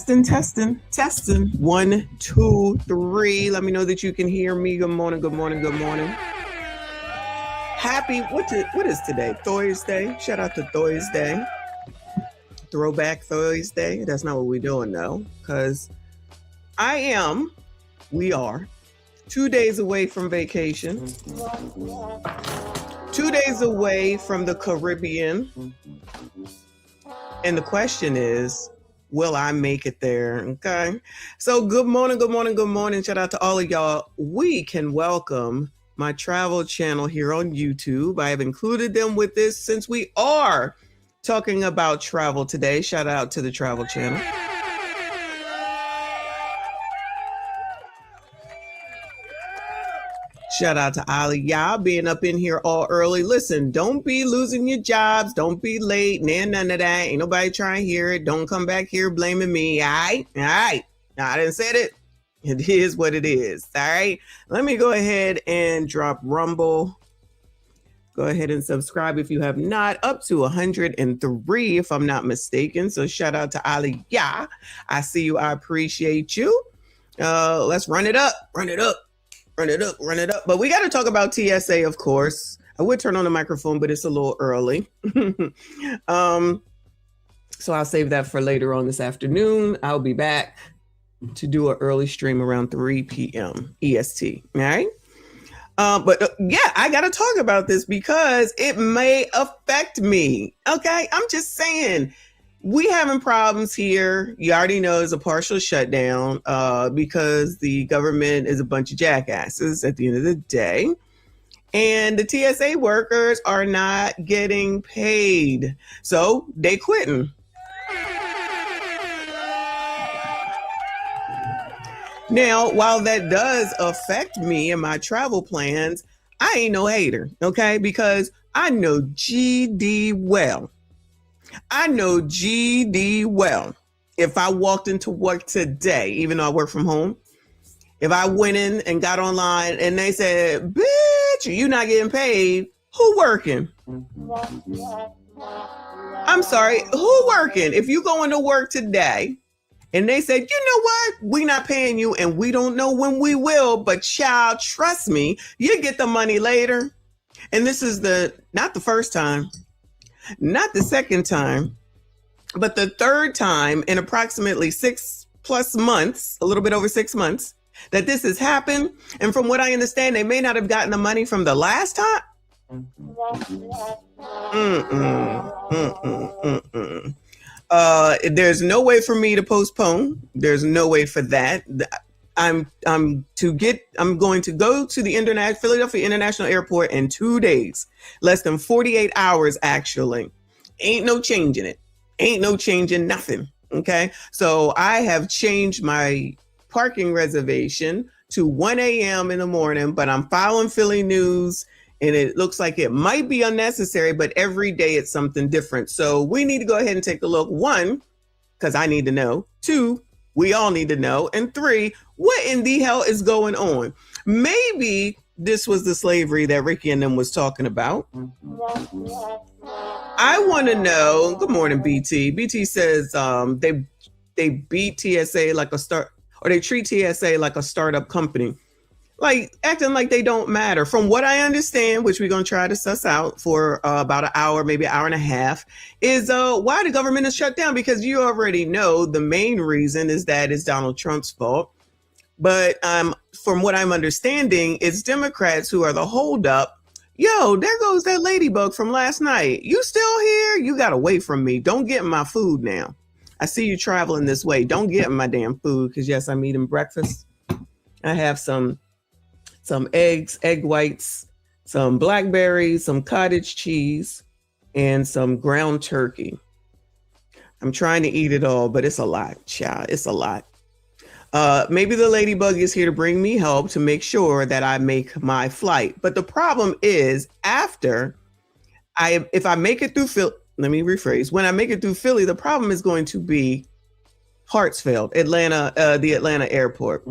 Testing. 1, 2, 3. Let me know that you can hear me. Good morning. Happy, what is today? Thursday. Shout out to Thursday. Throwback Thursday. That's not what we're doing though, because we are 2 days away from vacation. 2 days away from the Caribbean. And the question is, will I make it there? Okay. So good morning. Shout out to all of y'all. We can welcome my travel channel here on YouTube. I have included them with this since we are talking about travel today. Shout out to the travel channel. Shout out to Aliyah being up in here all early. Listen, don't be losing your jobs. Don't be late. None of that. Ain't nobody trying to hear it. Don't come back here blaming me. All right. No, I didn't say it. It is what it is. All right. Let me go ahead and drop Rumble. Go ahead and subscribe if you have not. Up to 103, if I'm not mistaken. So shout out to Aliyah. I see you. I appreciate you. Let's run it up. Run it up. But we got to talk about TSA, of course. I would turn on the microphone, but it's a little early. So I'll save that for later on this afternoon. I'll be back to do an early stream around 3 p.m. EST. All right. But I got to talk about this because it may affect me. Okay. I'm just saying. We having problems here. You already know it's a partial shutdown because the government is a bunch of jackasses at the end of the day. And the TSA workers are not getting paid. So they quitting. Now, while that does affect me and my travel plans, I ain't no hater, okay? Because I know GD well. If I walked into work today, even though I work from home, if I went in and got online and they said, bitch, you're not getting paid, who working? I'm sorry, who working? If you go into work today and they said, you know what, we not paying you and we don't know when we will, but child, trust me, you get the money later. And this is not the first time. Not the second time, but the third time in approximately 6+ months, a little bit over 6 months, that this has happened. And from what I understand, they may not have gotten the money from the last time. There's no way for me to postpone. There's no way for that. I'm going to go to the Philadelphia International Airport in 2 days, less than 48 hours, actually. Ain't no changing it. Ain't no changing nothing. Okay. So I have changed my parking reservation to 1 a.m. in the morning, but I'm following Philly news and it looks like it might be unnecessary, but every day it's something different. So we need to go ahead and take a look. 1, because I need to know. 2, we all need to know. And 3, what in the hell is going on? Maybe this was the slavery that Ricky and them was talking about. I want to know. Good morning, BT. BT says they beat TSA like they treat TSA like a startup company, like acting like they don't matter. From what I understand, which we're going to try to suss out for about an hour, maybe an hour and a half, is why the government is shut down. Because you already know the main reason is that it's Donald Trump's fault. But from what I'm understanding, it's Democrats who are the holdup. Yo, there goes that ladybug from last night. You still here? You got away from me. Don't get in my food now. I see you traveling this way. Don't get in my damn food because, yes, I'm eating breakfast. I have some eggs, egg whites, some blackberries, some cottage cheese, and some ground turkey. I'm trying to eat it all, but it's a lot, child. It's a lot. Maybe the ladybug is here to bring me help to make sure that I make my flight. But the problem is if I make it through Philly, let me rephrase. When I make it through Philly, the problem is going to be Hartsfield, the Atlanta airport,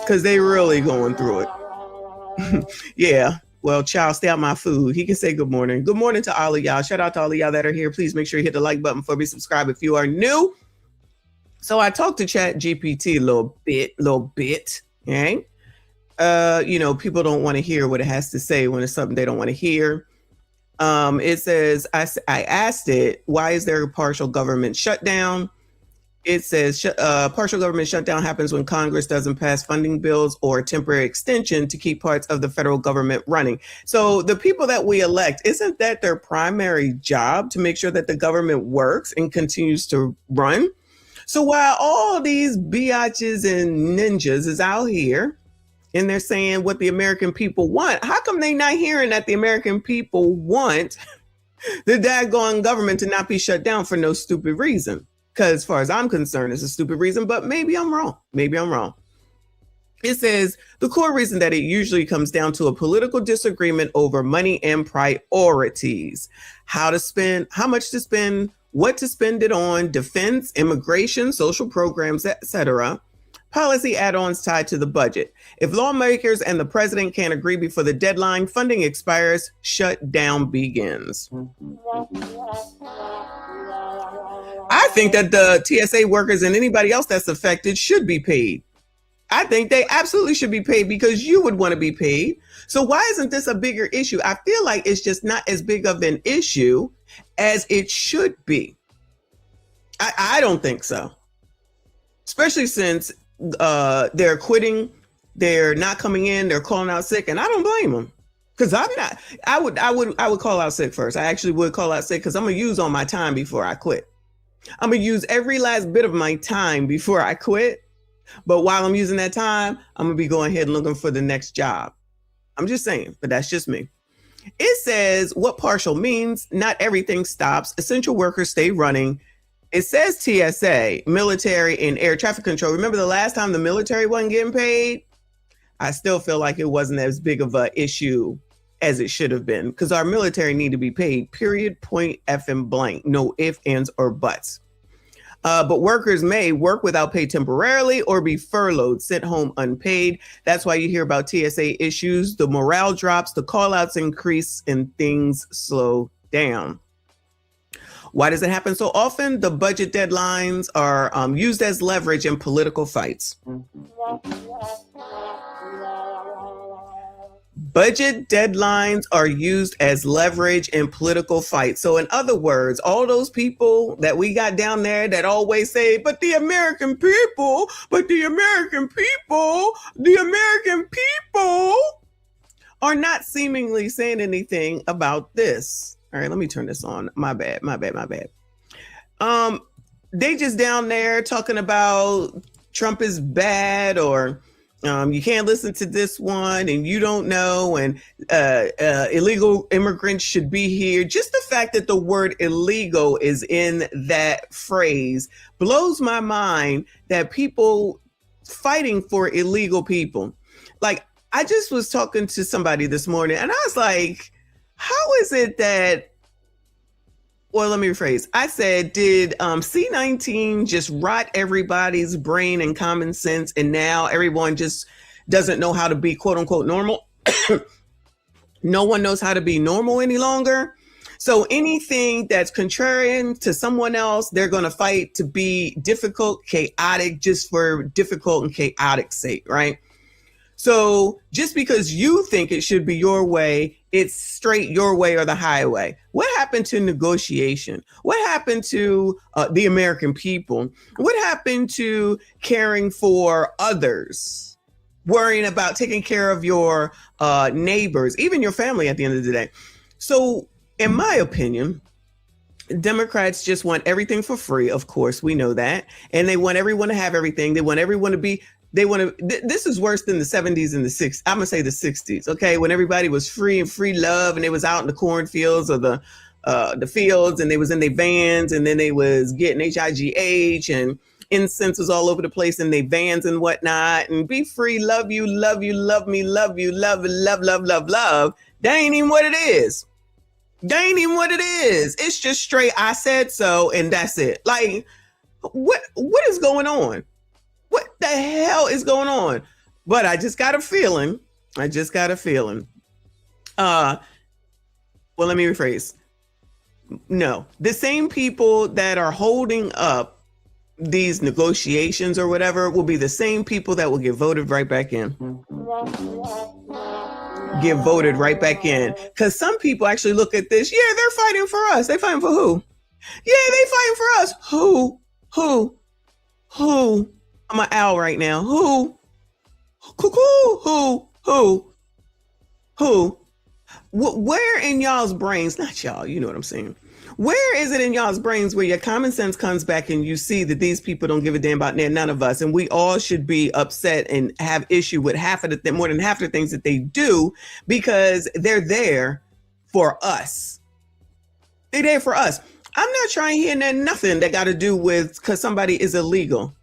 because they really going through it. Yeah. Well, child, stay out my food. He can say good morning. Good morning to all of y'all. Shout out to all of y'all that are here. Please make sure you hit the like button for me. Subscribe if you are new. So I talked to Chat GPT a little bit, right? People don't want to hear what it has to say when it's something they don't want to hear. It says, I asked it, why is there a partial government shutdown? It says partial government shutdown happens when Congress doesn't pass funding bills or a temporary extension to keep parts of the federal government running. So the people that we elect, isn't that their primary job to make sure that the government works and continues to run? So while all these biatches and ninjas is out here and they're saying what the American people want, how come they not hearing that the American people want the daggone government to not be shut down for no stupid reason? Because as far as I'm concerned, it's a stupid reason, but maybe I'm wrong. It says the core reason that it usually comes down to a political disagreement over money and priorities, how to spend, how much to spend, what to spend it on, defense, immigration, social programs, etc. Policy add-ons tied to the budget. If lawmakers and the president can't agree before the deadline, funding expires, shutdown begins. I think that the TSA workers and anybody else that's affected should be paid. I think they absolutely should be paid because you would want to be paid. So why isn't this a bigger issue? I feel like it's just not as big of an issue as it should be. I don't think so. Especially since they're quitting, they're not coming in, they're calling out sick, and I don't blame them. Because I would call out sick first. I actually would call out sick because I'm gonna use all my time before I quit. I'm gonna use every last bit of my time before I quit. But while I'm using that time, I'm gonna be going ahead and looking for the next job. I'm just saying, but that's just me. It says what partial means, not everything stops. Essential workers stay running. It says TSA, military and air traffic control. Remember the last time the military wasn't getting paid? I still feel like it wasn't as big of an issue as it should have been because our military need to be paid, period, point, effing blank. No ifs, ands, or buts. But workers may work without pay temporarily or be furloughed, sent home unpaid. That's why you hear about TSA issues. The morale drops, the call outs increase, and things slow down. Why does it happen so often? The budget deadlines are used as leverage in political fights. Budget deadlines are used as leverage in political fights. So in other words, all those people that we got down there that always say, but the American people are not seemingly saying anything about this. All right, let me turn this on. My bad. They just down there talking about Trump is bad or you can't listen to this one and you don't know and illegal immigrants should be here. Just the fact that the word illegal is in that phrase blows my mind that people fighting for illegal people. Like I just was talking to somebody this morning and I was like, how is it that, well, let me rephrase. I said, did C-19 just rot everybody's brain and common sense and now everyone just doesn't know how to be quote unquote normal? No one knows how to be normal any longer. So anything that's contrarian to someone else, they're going to fight to be difficult, chaotic, just for difficult and chaotic sake, right? So just because you think it should be your way, it's straight your way or the highway. What happened to negotiation? What happened to the American people? What happened to caring for others? Worrying about taking care of your neighbors, even your family at the end of the day. So in my opinion, Democrats just want everything for free. Of course, we know that. And they want everyone to have everything. They want everyone to be this is worse than the 70s and the 60s. I'm gonna say the 60s, okay? When everybody was free and free love and they was out in the cornfields or the fields and they was in their vans and then they was getting HIGH and incense was all over the place in their vans and whatnot and be free, love you, love me, love you, love. That ain't even what it is. It's just straight, I said so, and that's it. Like, what is going on? What the hell is going on? But I just got a feeling. Well, let me rephrase. No, the same people that are holding up these negotiations or whatever will be the same people that will get voted right back in. Get voted right back in. Because some people actually look at this. Yeah, they're fighting for us. They fighting for who? Yeah, they fighting for us. Who? I'm an owl right now. Who? Where in y'all's brains, not y'all, you know what I'm saying. Where is it in y'all's brains where your common sense comes back and you see that these people don't give a damn about none of us, and we all should be upset and have issue with more than half of the things that they do because they're there for us. They're there for us. I'm not trying to hear nothing that got to do with because somebody is illegal.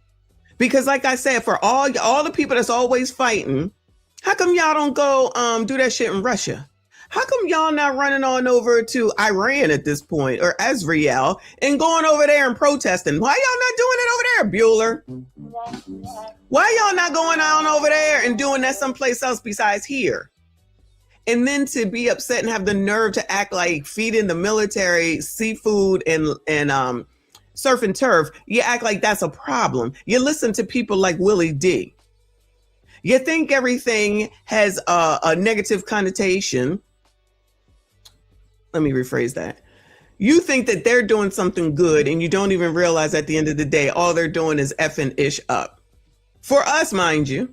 Because like I said, for all the people that's always fighting, how come y'all don't go do that shit in Russia? How come y'all not running on over to Iran at this point, or Israel, and going over there and protesting? Why y'all not doing it over there, Bueller? Why y'all not going on over there and doing that someplace else besides here? And then to be upset and have the nerve to act like feeding the military seafood and surf and turf, you act like that's a problem. You listen to people like Willie D. You think everything has a negative connotation. Let me rephrase that. You think that they're doing something good and you don't even realize at the end of the day, all they're doing is effing ish up. For us, mind you.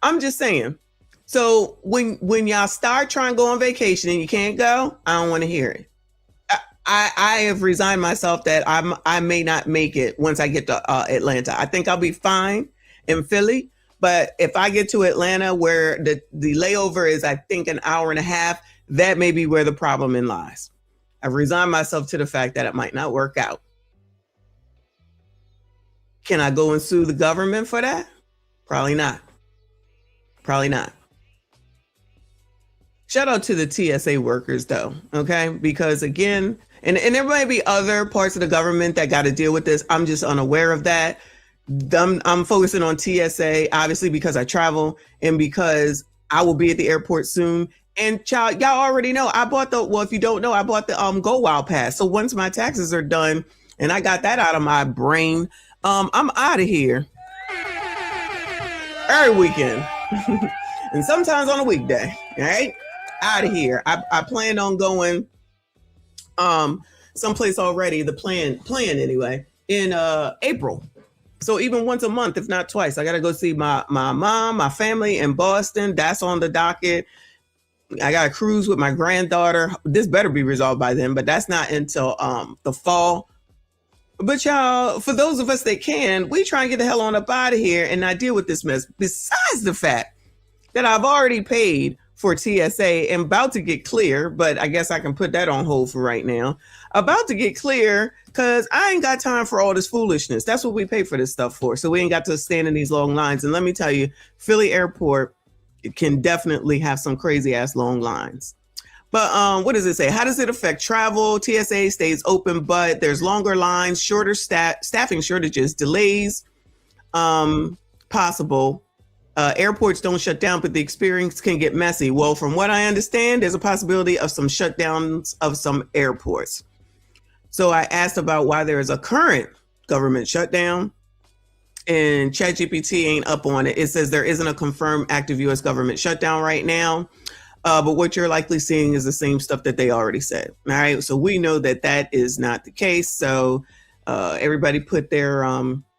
I'm just saying. So when y'all start trying to go on vacation and you can't go, I don't want to hear it. I have resigned myself that I may not make it once I get to Atlanta. I think I'll be fine in Philly. But if I get to Atlanta where the layover is, I think, an hour and a half, that may be where the problem lies. I've resigned myself to the fact that it might not work out. Can I go and sue the government for that? Probably not. Shout out to the TSA workers, though, okay? Because again, and there might be other parts of the government that got to deal with this. I'm just unaware of that. I'm focusing on TSA, obviously, because I travel and because I will be at the airport soon. And y'all already know, if you don't know, I bought the Go Wild Pass. So once my taxes are done and I got that out of my brain, I'm out of here every weekend and sometimes on a weekday, all right? Out of here. I plan on going someplace already, the plan anyway, in April. So even once a month, if not twice, I got to go see my mom, my family in Boston. That's on the docket. I got to cruise with my granddaughter. This better be resolved by then, but that's not until the fall. But y'all, for those of us that can, we try and get the hell on up out of here and not deal with this mess. Besides the fact that I've already paid for TSA and about to get clear, but I guess I can put that on hold for right now. About to get clear because I ain't got time for all this foolishness. That's what we pay for this stuff for. So we ain't got to stand in these long lines. And let me tell you, Philly Airport can definitely have some crazy ass long lines. But what does it say? How does it affect travel? TSA stays open, but there's longer lines, shorter staffing shortages, delays, possible. Airports don't shut down, but the experience can get messy. Well, from what I understand, there's a possibility of some shutdowns of some airports. So I asked about why there is a current government shutdown, and ChatGPT ain't up on it. It says there isn't a confirmed active U.S. government shutdown right now, but what you're likely seeing is the same stuff that they already said. All right, so we know that is not the case. So everybody put their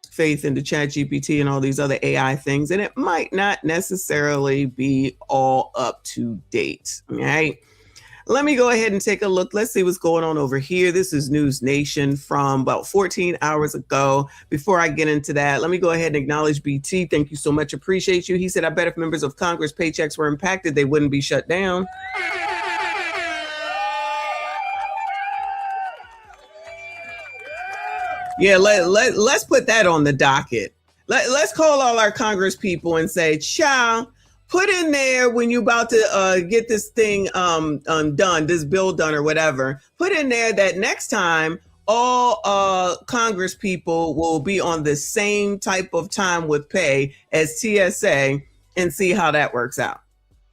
faith into ChatGPT and all these other AI things, and it might not necessarily be all up to date. All right. Let me go ahead and take a look. Let's see what's going on over here. This is News Nation from about 14 hours ago. Before I get into that, let me go ahead and acknowledge BT. Thank you so much. Appreciate you. He said, I bet if members of Congress paychecks were impacted, they wouldn't be shut down. Yeah, let's put that on the docket. Let's call all our Congress people and say, child, put in there when you're about to get this thing done, this bill done or whatever, put in there that next time all Congress people will be on the same type of time with pay as TSA and see how that works out.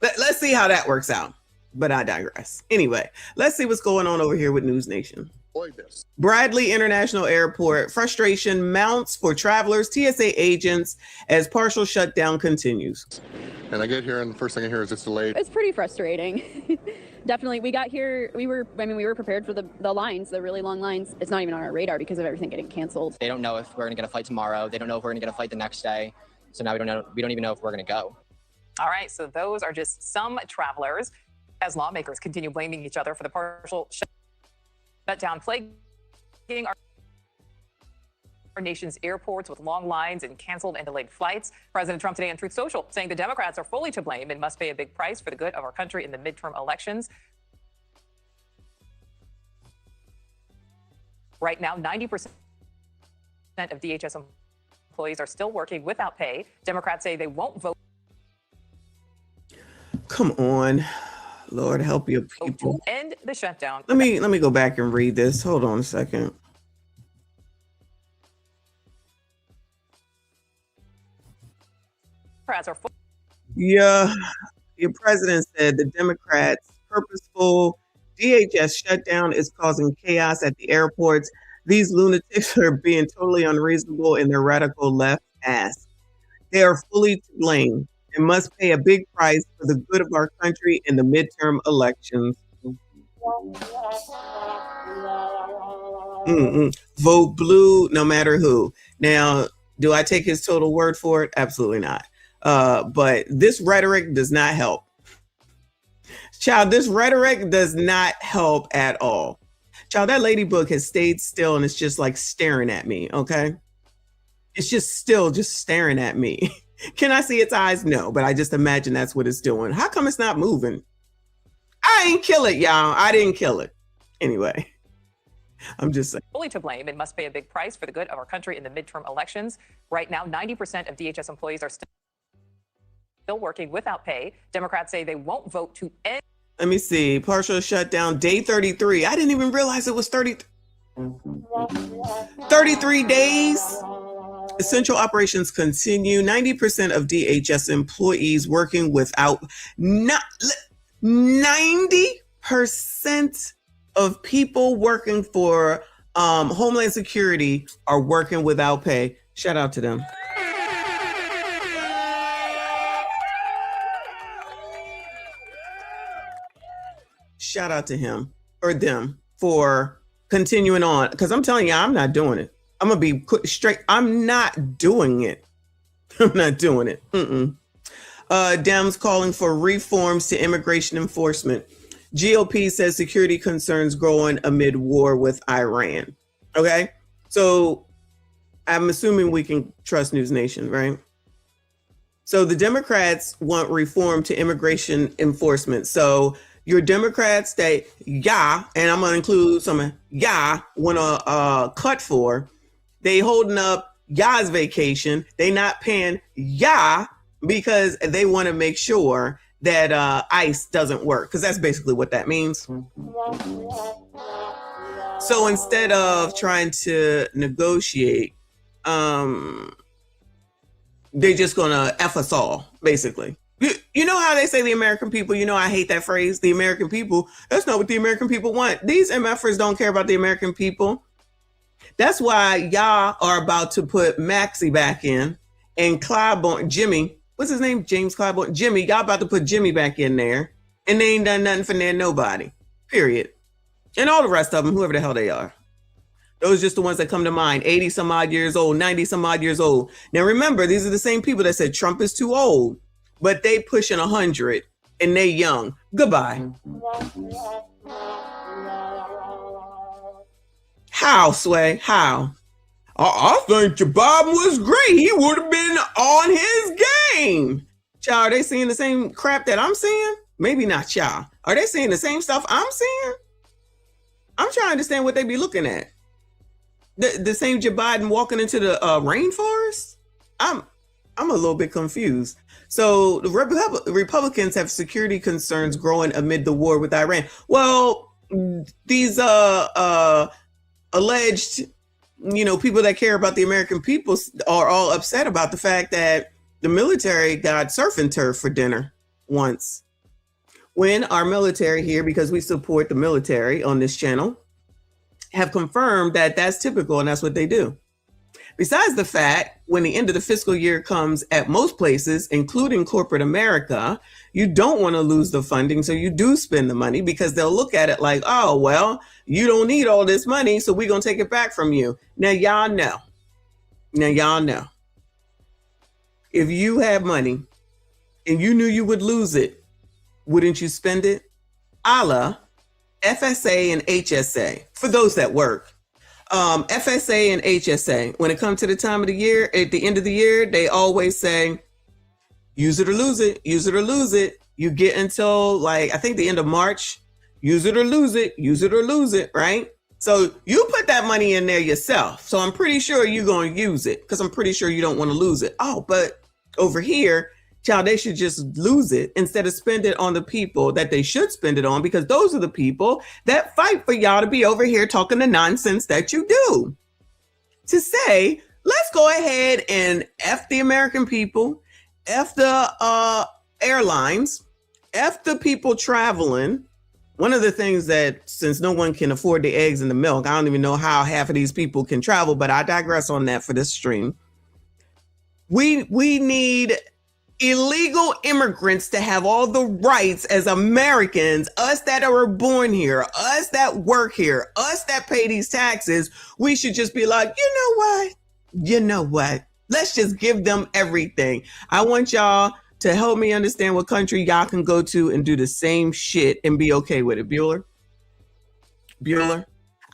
Let's see how that works out. But I digress. Anyway, let's see what's going on over here with News Nation. avoid this. Bradley International Airport, frustration mounts for travelers, TSA agents as partial shutdown continues. And I get here and the first thing I hear is it's delayed. It's pretty frustrating. Definitely. We got here, we were prepared for the lines, the really long lines. It's not even on our radar because of everything getting canceled. They don't know if we're going to get a flight tomorrow. They don't know if we're going to get a flight the next day. So now we don't even know if we're going to go. All right, so those are just some travelers as lawmakers continue blaming each other for the partial shutdown plaguing our nation's airports with long lines and canceled and delayed flights. President Trump today on Truth Social saying the Democrats are fully to blame and must pay a big price for the good of our country in the midterm elections. Right now, 90% of DHS employees are still working without pay. Democrats say they won't vote. Come on, Lord, help your people. To end the shutdown. Let me go back and read this. Hold on a second. Yeah, your president said the Democrats' purposeful DHS shutdown is causing chaos at the airports. These lunatics are being totally unreasonable in their radical left ass. They are fully to blame and must pay a big price for the good of our country in the midterm elections. Vote blue no matter who. Now, do I take his total word for it? Absolutely not. But this rhetoric does not help. Child, this rhetoric does not help at all. Child, that ladybug has stayed still and it's just like staring at me, okay? It's just still just staring at me. Can I see its eyes? No, but I just imagine that's what it's doing. How come it's not moving? I ain't kill it, y'all. I didn't kill it. Anyway, I'm just saying. Fully to blame and must pay a big price for the good of our country in the midterm elections. Right now, 90% of DHS employees are still working without pay. Democrats say they won't vote to end. Let me see. Partial shutdown, day 33. I didn't even realize it was 33 days. Essential operations continue. 90% of DHS employees working without, 90% of people working for Homeland Security are working without pay. Shout out to them. Shout out to him or them for continuing on. Because I'm telling you, I'm not doing it. I'm going to be straight. I'm not doing it. I'm not doing it. Dems calling for reforms to immigration enforcement. GOP says security concerns growing amid war with Iran. Okay. So I'm assuming we can trust News Nation, right? So the Democrats want reform to immigration enforcement. So your Democrats that and I'm going to include some want to cut for, they holding up y'all's vacation. They not paying because they want to make sure that ICE doesn't work, because that's basically what that means. So instead of trying to negotiate, they're just gonna F us all, basically. You know how they say the American people, you know, I hate that phrase, the American people. That's not what the American people want. These MFers don't care about the American people. That's why y'all are about to put Maxie back in and Clyburn, Jimmy, what's his name? James Clyburn, Jimmy, y'all about to put Jimmy back in there and they ain't done nothing for nobody, period. And all the rest of them, whoever the hell they are. Those are just the ones that come to mind, 80 some odd years old, 90 some odd years old. Now remember, these are the same people that said Trump is too old, but they pushing 100 and they young. Goodbye. How, Sway? How? I think Joe Biden was great. He would have been on his game. Child, are they seeing the same crap that I'm seeing? Maybe not y'all. Are they seeing the same stuff I'm seeing? I'm trying to understand what they be looking at. The same Joe Biden walking into the rainforest? I'm a little bit confused. So the Republicans have security concerns growing amid the war with Iran. Well, these alleged, people that care about the American people are all upset about the fact that the military got surf and turf for dinner once. When our military here, because we support the military on this channel, have confirmed that that's typical and that's what they do. Besides the fact, when the end of the fiscal year comes at most places, including corporate America, you don't want to lose the funding. So you do spend the money because they'll look at it like, oh, well, you don't need all this money, so we're going to take it back from you. Now, y'all know. If you have money and you knew you would lose it, wouldn't you spend it? A la FSA and HSA, for those that work. FSA and HSA, when it comes to the time of the year, at the end of the year, they always say, use it or lose it, use it or lose it. You get until like, I think the end of March, use it or lose it, use it or lose it, right? So you put that money in there yourself. So I'm pretty sure you're going to use it because I'm pretty sure you don't want to lose it. Oh, but over here, child, they should just lose it instead of spend it on the people that they should spend it on, because those are the people that fight for y'all to be over here talking the nonsense that you do. To say, let's go ahead and F the American people, F the airlines, F the people traveling. One of the things that, since no one can afford the eggs and the milk, I don't even know how half of these people can travel, but I digress on that for this stream. We need illegal immigrants to have all the rights as Americans, us that are born here, us that work here, us that pay these taxes. We should just be like, you know what? Let's just give them everything. I want y'all to help me understand what country y'all can go to and do the same shit and be okay with it. Bueller?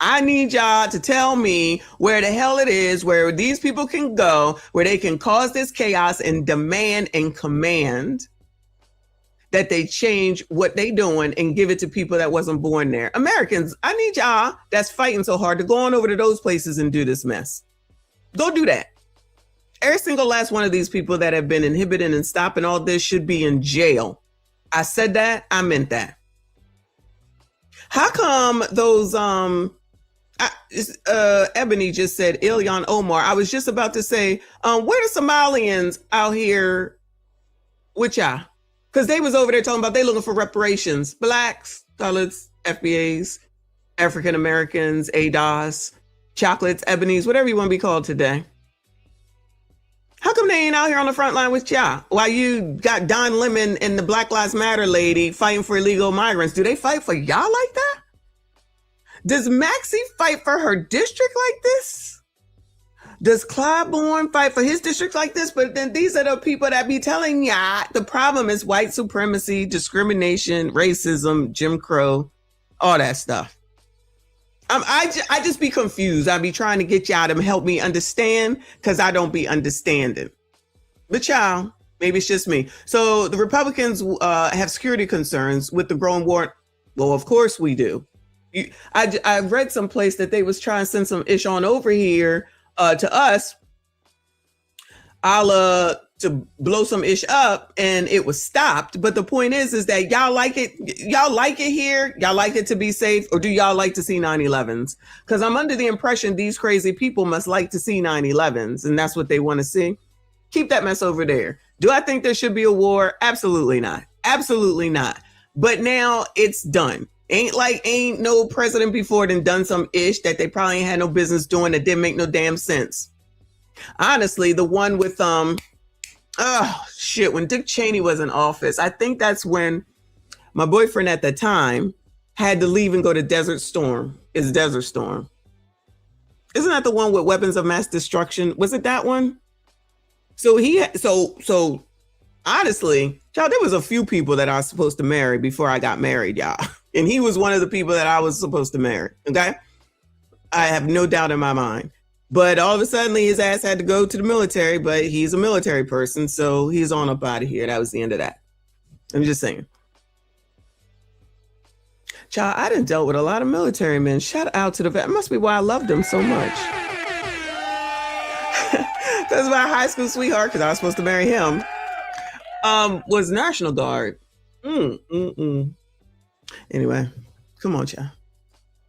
I need y'all to tell me where the hell it is, where these people can go, where they can cause this chaos and demand and command that they change what they doing and give it to people that wasn't born there. Americans, I need y'all that's fighting so hard to go on over to those places and do this mess. Go do that. Every single last one of these people that have been inhibiting and stopping all this should be in jail. I said that, I meant that. How come those, Ebony just said Ilhan Omar. I was just about to say, where the Somalians out here with y'all? Because they was over there talking about they looking for reparations. Blacks, coloreds, FBAs, African Americans, ADOS, chocolates, ebonies, whatever you want to be called today. How come they ain't out here on the front line with y'all? While you got Don Lemon and the Black Lives Matter lady fighting for illegal migrants, do they fight for y'all like that? Does Maxie fight for her district like this? Does Claiborne fight for his district like this? But then these are the people that be telling ya the problem is white supremacy, discrimination, racism, Jim Crow, all that stuff. I just be confused. I be trying to get y'all to help me understand because I don't be understanding. But y'all, maybe it's just me. So the Republicans have security concerns with the growing war. Well, of course we do. I read someplace that they was trying to send some ish on over here to us, to blow some ish up, and it was stopped. But the point is that y'all like it here, y'all like it to be safe, or do y'all like to see 9/11s? Because I'm under the impression these crazy people must like to see 9/11s, and that's what they want to see. Keep that mess over there. Do I think there should be a war? Absolutely not. Absolutely not. But now it's done. Ain't no president before then done some ish that they probably ain't had no business doing that didn't make no damn sense. Honestly, the one with when Dick Cheney was in office, I think that's when my boyfriend at the time had to leave and go to Desert Storm. It's Desert Storm. Isn't that the one with weapons of mass destruction? Was it that one? So honestly, y'all, there was a few people that I was supposed to marry before I got married, y'all. And he was one of the people that I was supposed to marry. Okay. I have no doubt in my mind. But all of a sudden his ass had to go to the military, but he's a military person. So he's on up out of here. That was the end of that. I'm just saying. Child, I done dealt with a lot of military men. Shout out to the vet. Must be why I loved them so much. Because my high school sweetheart, because I was supposed to marry him, was National Guard. Anyway, come on, child.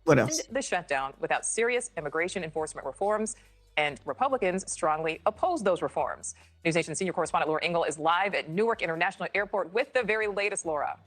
What else? The shutdown without serious immigration enforcement reforms, and Republicans strongly oppose those reforms. News Nation senior correspondent Laura Engel is live at Newark International Airport with the very latest, Laura.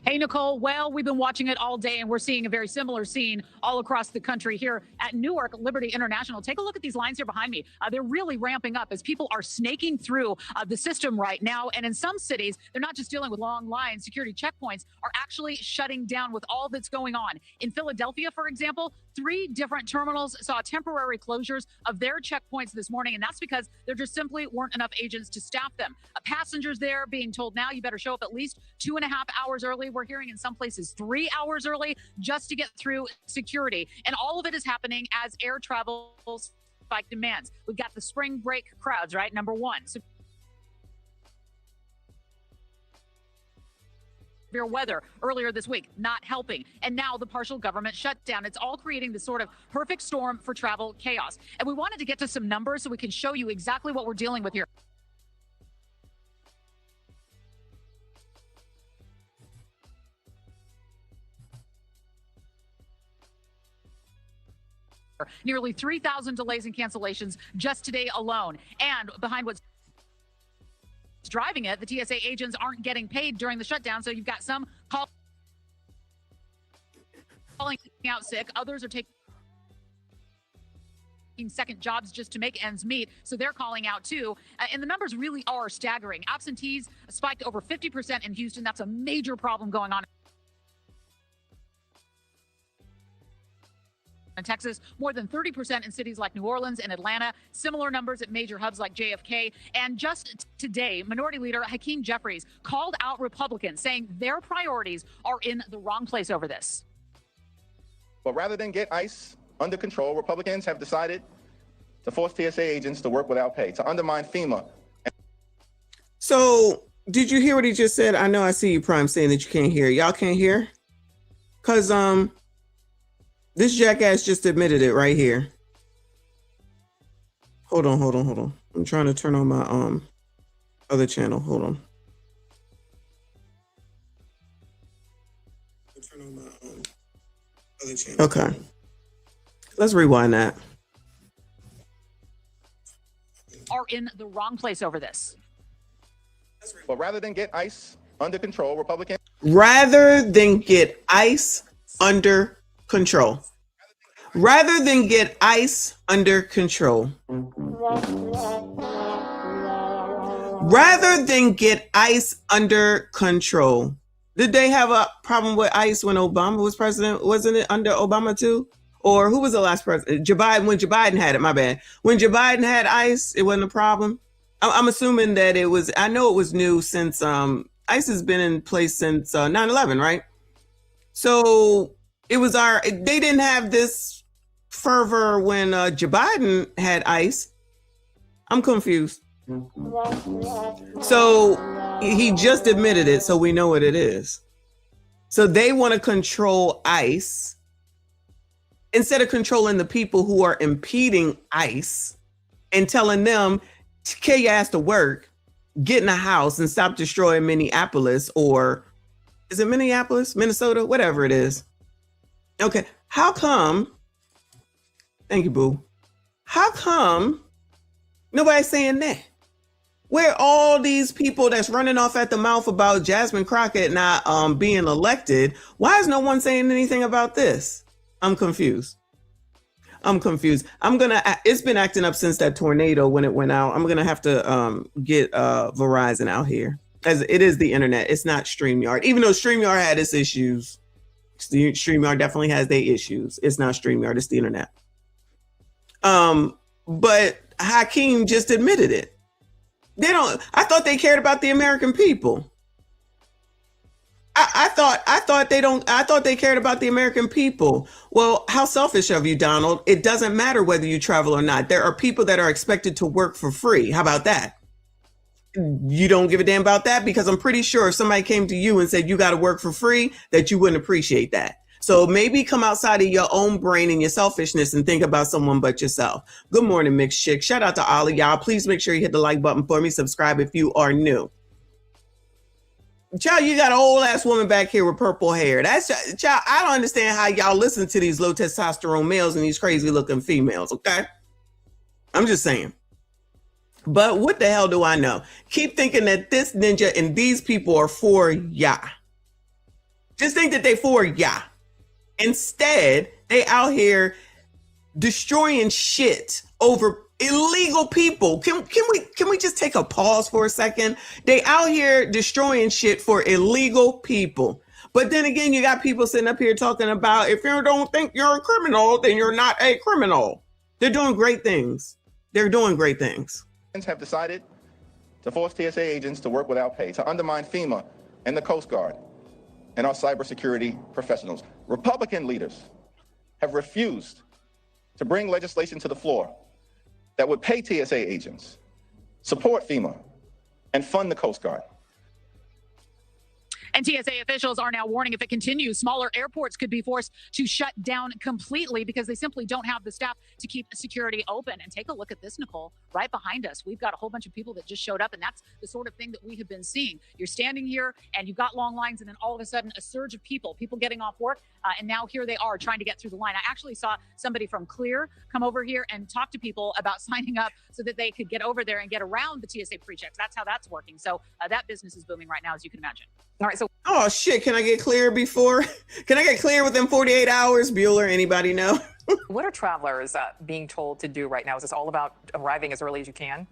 Hey, Nicole. Well, we've been watching it all day, and we're seeing a very similar scene all across the country here at Newark Liberty International. Take a look at these lines here behind me. They're really ramping up as people are snaking through the system right now. And in some cities, they're not just dealing with long lines. Security checkpoints are actually shutting down with all that's going on. In Philadelphia, for example, 3 different terminals saw temporary closures of their checkpoints this morning, and that's because there just simply weren't enough agents to staff them. Passengers there being told now you better show up at least 2.5 hours early. We're hearing in some places 3 hours early just to get through security. And all of it is happening as air travel spike demands. We've got the spring break crowds, right? Number one. Severe weather earlier this week, not helping. And now the partial government shutdown. It's all creating this sort of perfect storm for travel chaos. And we wanted to get to some numbers so we can show you exactly what we're dealing with here. Nearly 3,000 delays and cancellations just today alone. And behind what's driving it, the TSA agents aren't getting paid during the shutdown. So you've got some calling out sick. Others are taking second jobs just to make ends meet. So they're calling out too. And the numbers really are staggering. Absentees spiked over 50% in Houston. That's a major problem going on in Texas, more than 30% in cities like New Orleans and Atlanta, similar numbers at major hubs like JFK. And just today, Minority Leader Hakeem Jeffries called out Republicans, saying their priorities are in the wrong place over this. But rather than get ICE under control, Republicans have decided to force TSA agents to work without pay, to undermine FEMA. So did you hear what he just said? I know I see you, Prime, saying that you can't hear. Y'all can't hear? Because this jackass just admitted it right here. Hold on. I'm trying to turn on my other channel. Hold on. Turn on my other channel. Okay. Let's rewind that. Are in the wrong place over this. But rather than get ICE under control, Republicans. Rather than get ICE under control. Rather than get ICE under control. Rather than get ICE under control. Did they have a problem with ICE when Obama was president? Wasn't it under Obama too? Or who was the last president? Joe Biden, when Joe Biden had it, my bad. When Joe Biden had ICE, it wasn't a problem. I'm assuming that it was, I know it was new since ICE has been in place since 9/11, right? So it was they didn't have this fervor when Joe Biden had ICE. I'm confused. So he just admitted it, so we know what it is. So they want to control ICE instead of controlling the people who are impeding ICE and telling them, kill your ass to work, get in a house and stop destroying Minneapolis, or is it Minneapolis, Minnesota, whatever it is. Okay, how come, thank you, boo. How come nobody's saying that? Where all these people that's running off at the mouth about Jasmine Crockett not being elected, why is no one saying anything about this? I'm confused. It's been acting up since that tornado when it went out. I'm gonna have to get Verizon out here, as it is the internet. It's not StreamYard, even though StreamYard had its issues. StreamYard definitely has their issues. It's not StreamYard, it's the internet. But Hakeem just admitted it. I thought they cared about the American people. I thought they cared about the American people. Well, how selfish of you, Donald. It doesn't matter whether you travel or not. There are people that are expected to work for free. How about that? You don't give a damn about that? Because I'm pretty sure if somebody came to you and said you got to work for free, that you wouldn't appreciate that. So maybe come outside of your own brain and your selfishness and think about someone but yourself. Good morning, Mixed Chick. Shout out to all of y'all. Please make sure you hit the like button for me. Subscribe if you are new. Child, you got an old ass woman back here with purple hair. Child, I don't understand how y'all listen to these low testosterone males and these crazy looking females, okay? I'm just saying. But what the hell do I know? Keep thinking that this ninja and these people are for ya. Just think that they for ya. Instead, they out here destroying shit over illegal people. Can we just take a pause for a second? They out here destroying shit for illegal people. But then again, you got people sitting up here talking about if you don't think you're a criminal, then you're not a criminal. They're doing great things. They're doing great things. Have decided to force TSA agents to work without pay, to undermine FEMA and the Coast Guard and our cybersecurity professionals. Republican leaders have refused to bring legislation to the floor that would pay TSA agents, support FEMA, and fund the Coast Guard. And TSA officials are now warning if it continues, smaller airports could be forced to shut down completely because they simply don't have the staff to keep security open. And take a look at this, Nicole, right behind us. We've got a whole bunch of people that just showed up, and that's the sort of thing that we have been seeing. You're standing here and you've got long lines, and then all of a sudden a surge of people getting off work. And now here they are trying to get through the line. I actually saw somebody from Clear come over here and talk to people about signing up so that they could get over there and get around the TSA pre-checks. That's how that's working. So that business is booming right now, as you can imagine. All right, so Oh shit, can I get clear before? Can I get clear within 48 hours? Bueller, anybody know? what are travelers being told to do right now? Is this all about arriving as early as you can?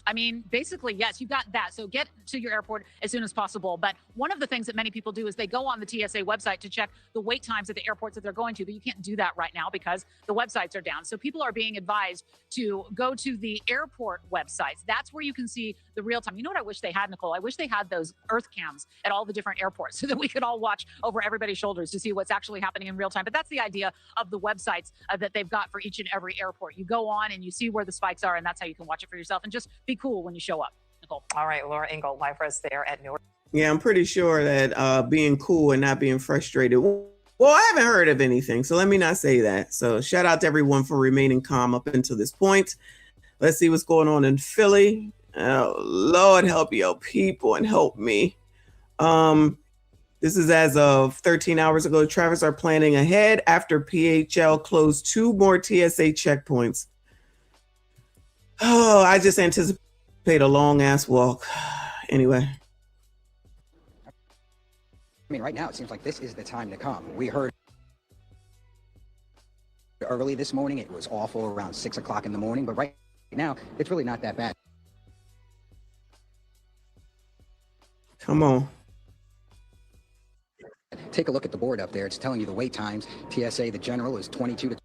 I mean, basically, yes, you got that. So get to your airport as soon as possible. But one of the things that many people do is they go on the TSA website to check the wait times at the airports that they're going to. But you can't do that right now because the websites are down. So people are being advised to go to the airport websites. That's where you can see the real time. You know what I wish they had, Nicole? I wish they had those Earth cams at all the different airports so that we could all watch over everybody's shoulders to see what's actually happening in real time. But that's the idea of the websites that they've got for each and every airport. You go on and you see where the spikes are, and that's how you can watch it for yourself and just be cool when you show up. Nicole. All right, Laura Ingle, live for us there at Newark. Yeah, I'm pretty sure that being cool and not being frustrated. Well, I haven't heard of anything, so let me not say that. So shout out to everyone for remaining calm up until this point. Let's see what's going on in Philly. Oh, Lord, help your people and help me. This is as of 13 hours ago. Travelers are planning ahead after PHL closed 2 more TSA checkpoints. Oh, I just anticipate a long ass walk. Anyway. I mean, right now, it seems like this is the time to come. We heard early this morning, it was awful around 6 o'clock in the morning, but right now, it's really not that bad. Come on. Take a look at the board up there. It's telling you the wait times. TSA, the general, is 22 to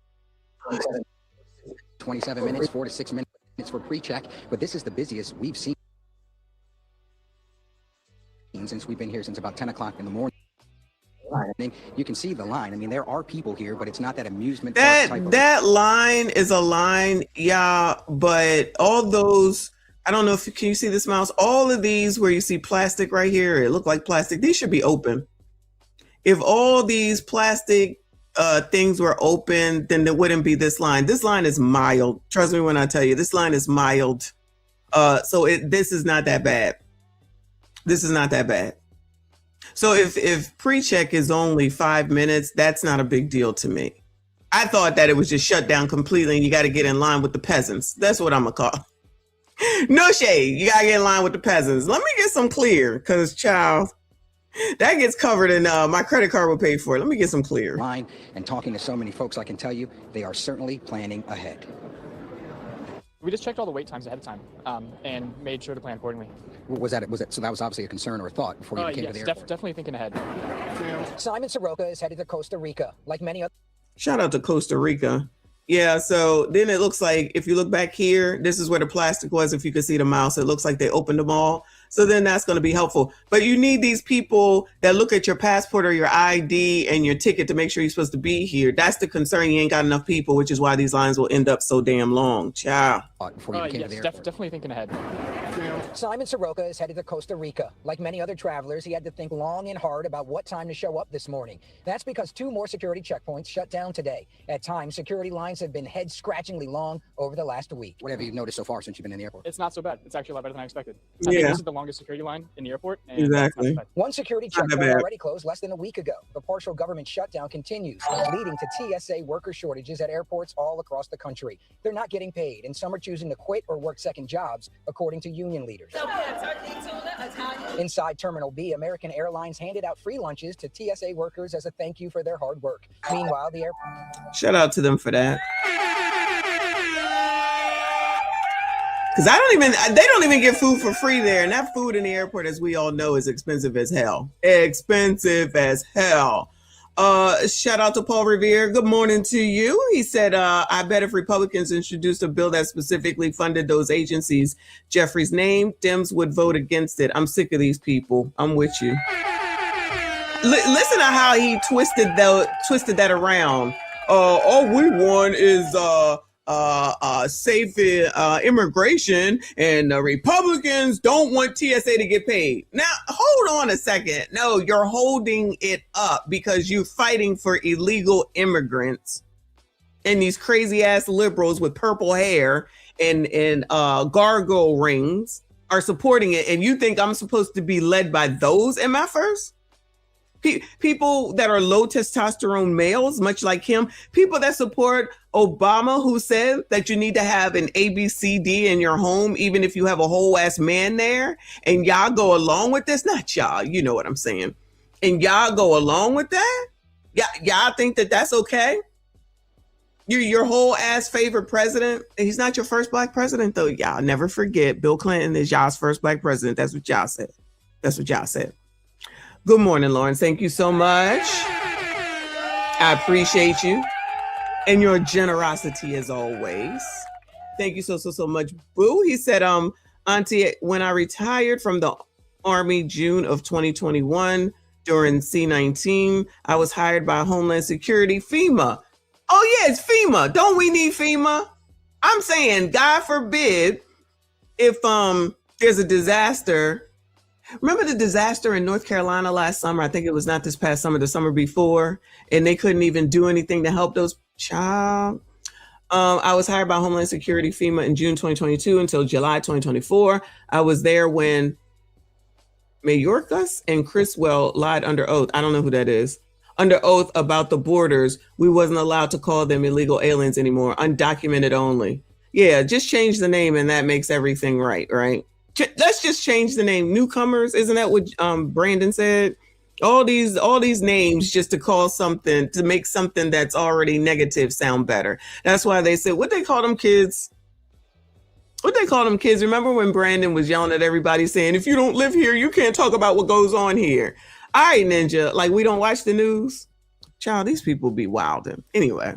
27 minutes, 4 to 6 minutes for pre-check, but this is the busiest we've seen since we've been here since about 10 o'clock in the morning. You can see the line. I mean, there are people here, but it's not that amusement park type of... That line is a line, yeah, but all those, I don't know if can you see this, Mouse? All of these where you see plastic right here, it look like plastic, these should be open. If all these plastic things were open, then there wouldn't be this line. This line is mild. Trust me when I tell you, this line is mild. So this is not that bad. This is not that bad. So if pre-check is only 5 minutes, that's not a big deal to me. I thought that it was just shut down completely and you got to get in line with the peasants. That's what I'm gonna call. No shade. You gotta get in line with the peasants. Let me get some clear, because child, that gets covered in my credit card will pay for it. Let me get some clear. Line and talking to so many folks, I can tell you they are certainly planning ahead. We just checked all the wait times ahead of time and made sure to plan accordingly. Was that so? That was obviously a concern or a thought before you came to the airport. Definitely thinking ahead. Simon Soroka is headed to Costa Rica, like many other. Shout out to Costa Rica. Yeah, so then it looks like if you look back here, this is where the plastic was. If you could see the mouse, it looks like they opened them all. So then that's going to be helpful. But you need these people that look at your passport or your ID and your ticket to make sure you're supposed to be here. That's the concern. You ain't got enough people, which is why these lines will end up so damn long. Ciao. Definitely thinking ahead. Simon Soroka is headed to Costa Rica. Like many other travelers, he had to think long and hard about what time to show up this morning. That's because 2 more security checkpoints shut down today. At times, security lines have been head-scratchingly long over the last week. What have you noticed so far since you've been in the airport? It's not so bad. It's actually a lot better than I expected. I think this is the longest security line in the airport. And exactly. One security checkpoint already closed less than a week ago. The partial government shutdown continues, leading to TSA worker shortages at airports all across the country. They're not getting paid, and some are choosing to quit or work second jobs, according to union leaders. leaders. Inside Terminal B, American Airlines handed out free lunches to TSA workers as a thank you for their hard work. Meanwhile, the airport... Shout out to them for that. Because they don't even get food for free there. And that food in the airport, as we all know, is expensive as hell. Expensive as hell. Shout out to Paul Revere. Good morning to you. He said, I bet if Republicans introduced a bill that specifically funded those agencies Jeffrey's name, Dems would vote against it. I'm sick of these people. I'm with you. Listen to how he twisted that around. All we want is safe immigration, and the Republicans don't want TSA to get paid. Now, hold on a second. No, you're holding it up because you're fighting for illegal immigrants, and these crazy ass liberals with purple hair and gargoyle rings are supporting it, and you think I'm supposed to be led by those MFers? People that are low testosterone males, much like him, people that support Obama, who said that you need to have an ABCD in your home, even if you have a whole ass man there, and y'all go along with this. Not y'all, you know what I'm saying. And y'all go along with that? Y'all think that that's okay? You're your whole ass favorite president. He's not your first black president, though. Y'all never forget, Bill Clinton is y'all's first black president. That's what y'all said. That's what y'all said. Good morning, Lawrence. Thank you so much. I appreciate you and your generosity as always. Thank you so much, Boo. He said, Auntie, when I retired from the Army June of 2021 during C-19, I was hired by Homeland Security, FEMA. Oh yeah, it's FEMA. Don't we need FEMA? I'm saying, God forbid, if there's a disaster. Remember the disaster in North Carolina last summer? I think it was not this past summer, the summer before, and they couldn't even do anything to help those child. I was hired by Homeland Security, FEMA, in June 2022 until July 2024. I was there when Mayorkas and Criswell lied under oath. I don't know who that is. Under oath about the borders. We wasn't allowed to call them illegal aliens anymore, undocumented only. Yeah, just change the name and that makes everything right? Let's just change the name. Newcomers, isn't that what Brandon said? All these names just to call something, to make something that's already negative sound better. That's why they said, what they call them kids? Remember when Brandon was yelling at everybody saying, if you don't live here, you can't talk about what goes on here. All right, Ninja, like we don't watch the news? Child, these people be wilding. Anyway,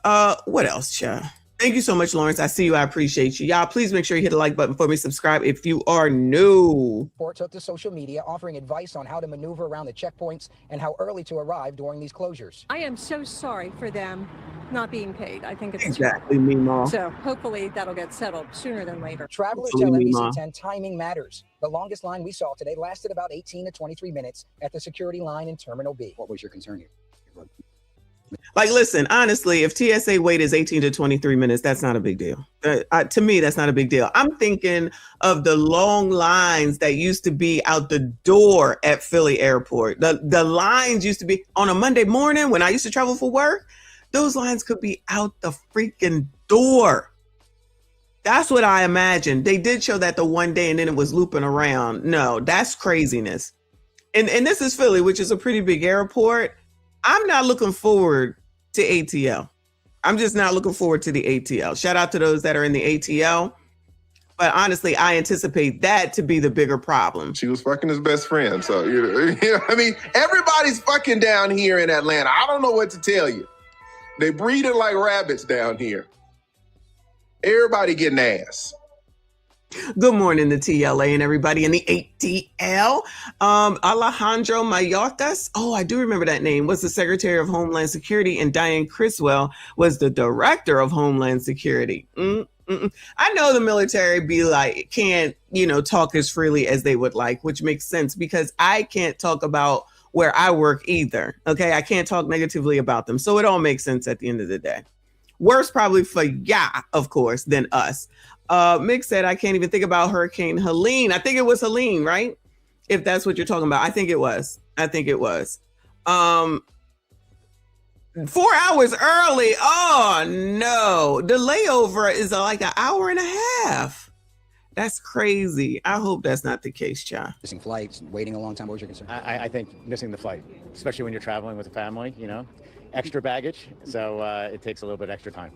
what else, child? Thank you so much, Lawrence. I see you. I appreciate you. Y'all, please make sure you hit the like button for me. Subscribe if you are new. Report took to social media offering advice on how to maneuver around the checkpoints and how early to arrive during these closures. I am so sorry for them not being paid. I think it's exactly Michon. So hopefully that'll get settled sooner than later. Travelers tell NBC 10 timing matters. The longest line we saw today lasted about 18 to 23 minutes at the security line in Terminal B. What was your concern here? Like, listen, honestly, if TSA wait is 18 to 23 minutes, that's not a big deal. To me, that's not a big deal. I'm thinking of the long lines that used to be out the door at Philly Airport. The lines used to be on a Monday morning when I used to travel for work. Those lines could be out the freaking door. That's what I imagined. They did show that the one day and then it was looping around. No, that's craziness. And this is Philly, which is a pretty big airport. I'm not looking forward to ATL. I'm just not looking forward to the ATL. Shout out to those that are in the ATL. But honestly, I anticipate that to be the bigger problem. She was fucking his best friend. So, I mean, everybody's fucking down here in Atlanta. I don't know what to tell you. They breeding like rabbits down here. Everybody getting ass. Good morning to TLA and everybody in the ATL. Alejandro Mayorkas, oh, I do remember that name, was the Secretary of Homeland Security, and Diane Criswell was the Director of Homeland Security. I know the military be like, can't, talk as freely as they would like, which makes sense because I can't talk about where I work either. Okay, I can't talk negatively about them. So it all makes sense at the end of the day. Worse probably for of course, than us. Mick said, I can't even think about Hurricane Helene. I think it was Helene, right? If that's what you're talking about. I think it was. 4 hours early. Oh, no. The layover is like an hour and a half. That's crazy. I hope that's not the case, child. Missing flights, waiting a long time. What was your concern? I think missing the flight, especially when you're traveling with a family, you know, extra baggage. So it takes a little bit extra time.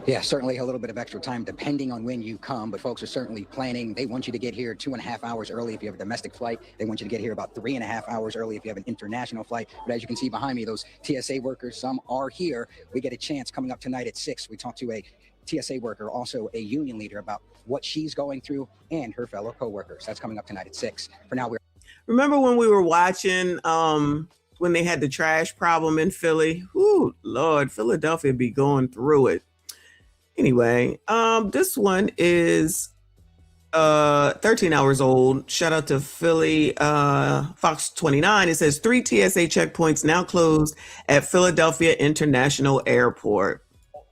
Yeah, certainly a little bit of extra time depending on when you come, but folks are certainly planning. They want you to get here 2.5 hours early if you have a domestic flight. They want you to get here about 3.5 hours early if you have an international flight. But as you can see behind me, those TSA workers, some are here. We get a chance coming up tonight at 6. We talk to a TSA worker, also a union leader, about what she's going through and her fellow coworkers. That's coming up tonight at 6. For now, we're... Remember when we were watching when they had the trash problem in Philly? Ooh, Lord, Philadelphia be going through it. Anyway, this one is 13 hours old. Shout out to Philly Fox 29. It says 3 TSA checkpoints now closed at Philadelphia International Airport.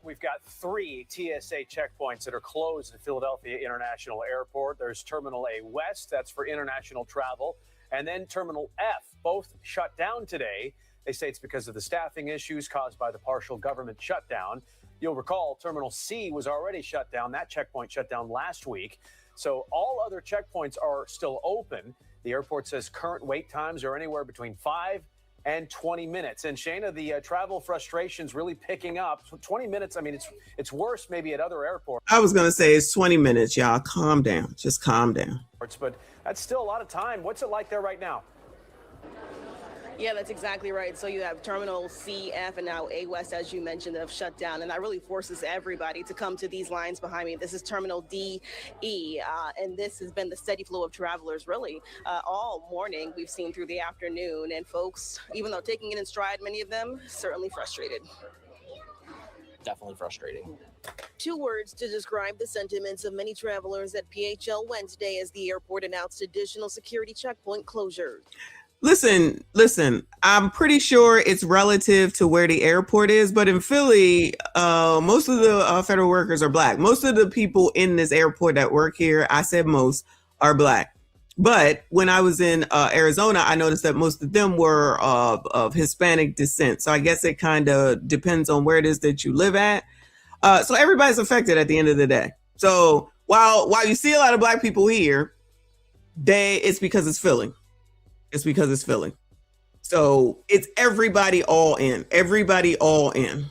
We've got 3 TSA checkpoints that are closed at Philadelphia International Airport. There's Terminal A West, that's for international travel, and then Terminal F, both shut down today. They say it's because of the staffing issues caused by the partial government shutdown. You'll recall Terminal C was already shut down. That checkpoint shut down last week. So all other checkpoints are still open. The airport says current wait times are anywhere between 5 and 20 minutes. And Shayna, the travel frustration's really picking up. 20 minutes, I mean, it's worse maybe at other airports. I was going to say it's 20 minutes, y'all. Calm down. Just calm down. But that's still a lot of time. What's it like there right now? Yeah, that's exactly right. So you have Terminal C, F, and now A West, as you mentioned, that have shut down. And that really forces everybody to come to these lines behind me. This is Terminal D, E, and this has been the steady flow of travelers really all morning. We've seen through the afternoon. And folks, even though taking it in stride, many of them certainly frustrated. Definitely frustrating. 2 words to describe the sentiments of many travelers at PHL Wednesday as the airport announced additional security checkpoint closures. Listen, I'm pretty sure it's relative to where the airport is, but in Philly, most of the federal workers are Black. Most of the people in this airport that work here, I said most, are Black. But when I was in Arizona, I noticed that most of them were of Hispanic descent. So I guess it kind of depends on where it is that you live at. So everybody's affected at the end of the day. So while you see a lot of Black people here, it's because it's Philly. It's because it's Philly. So it's everybody all in. Everybody all in.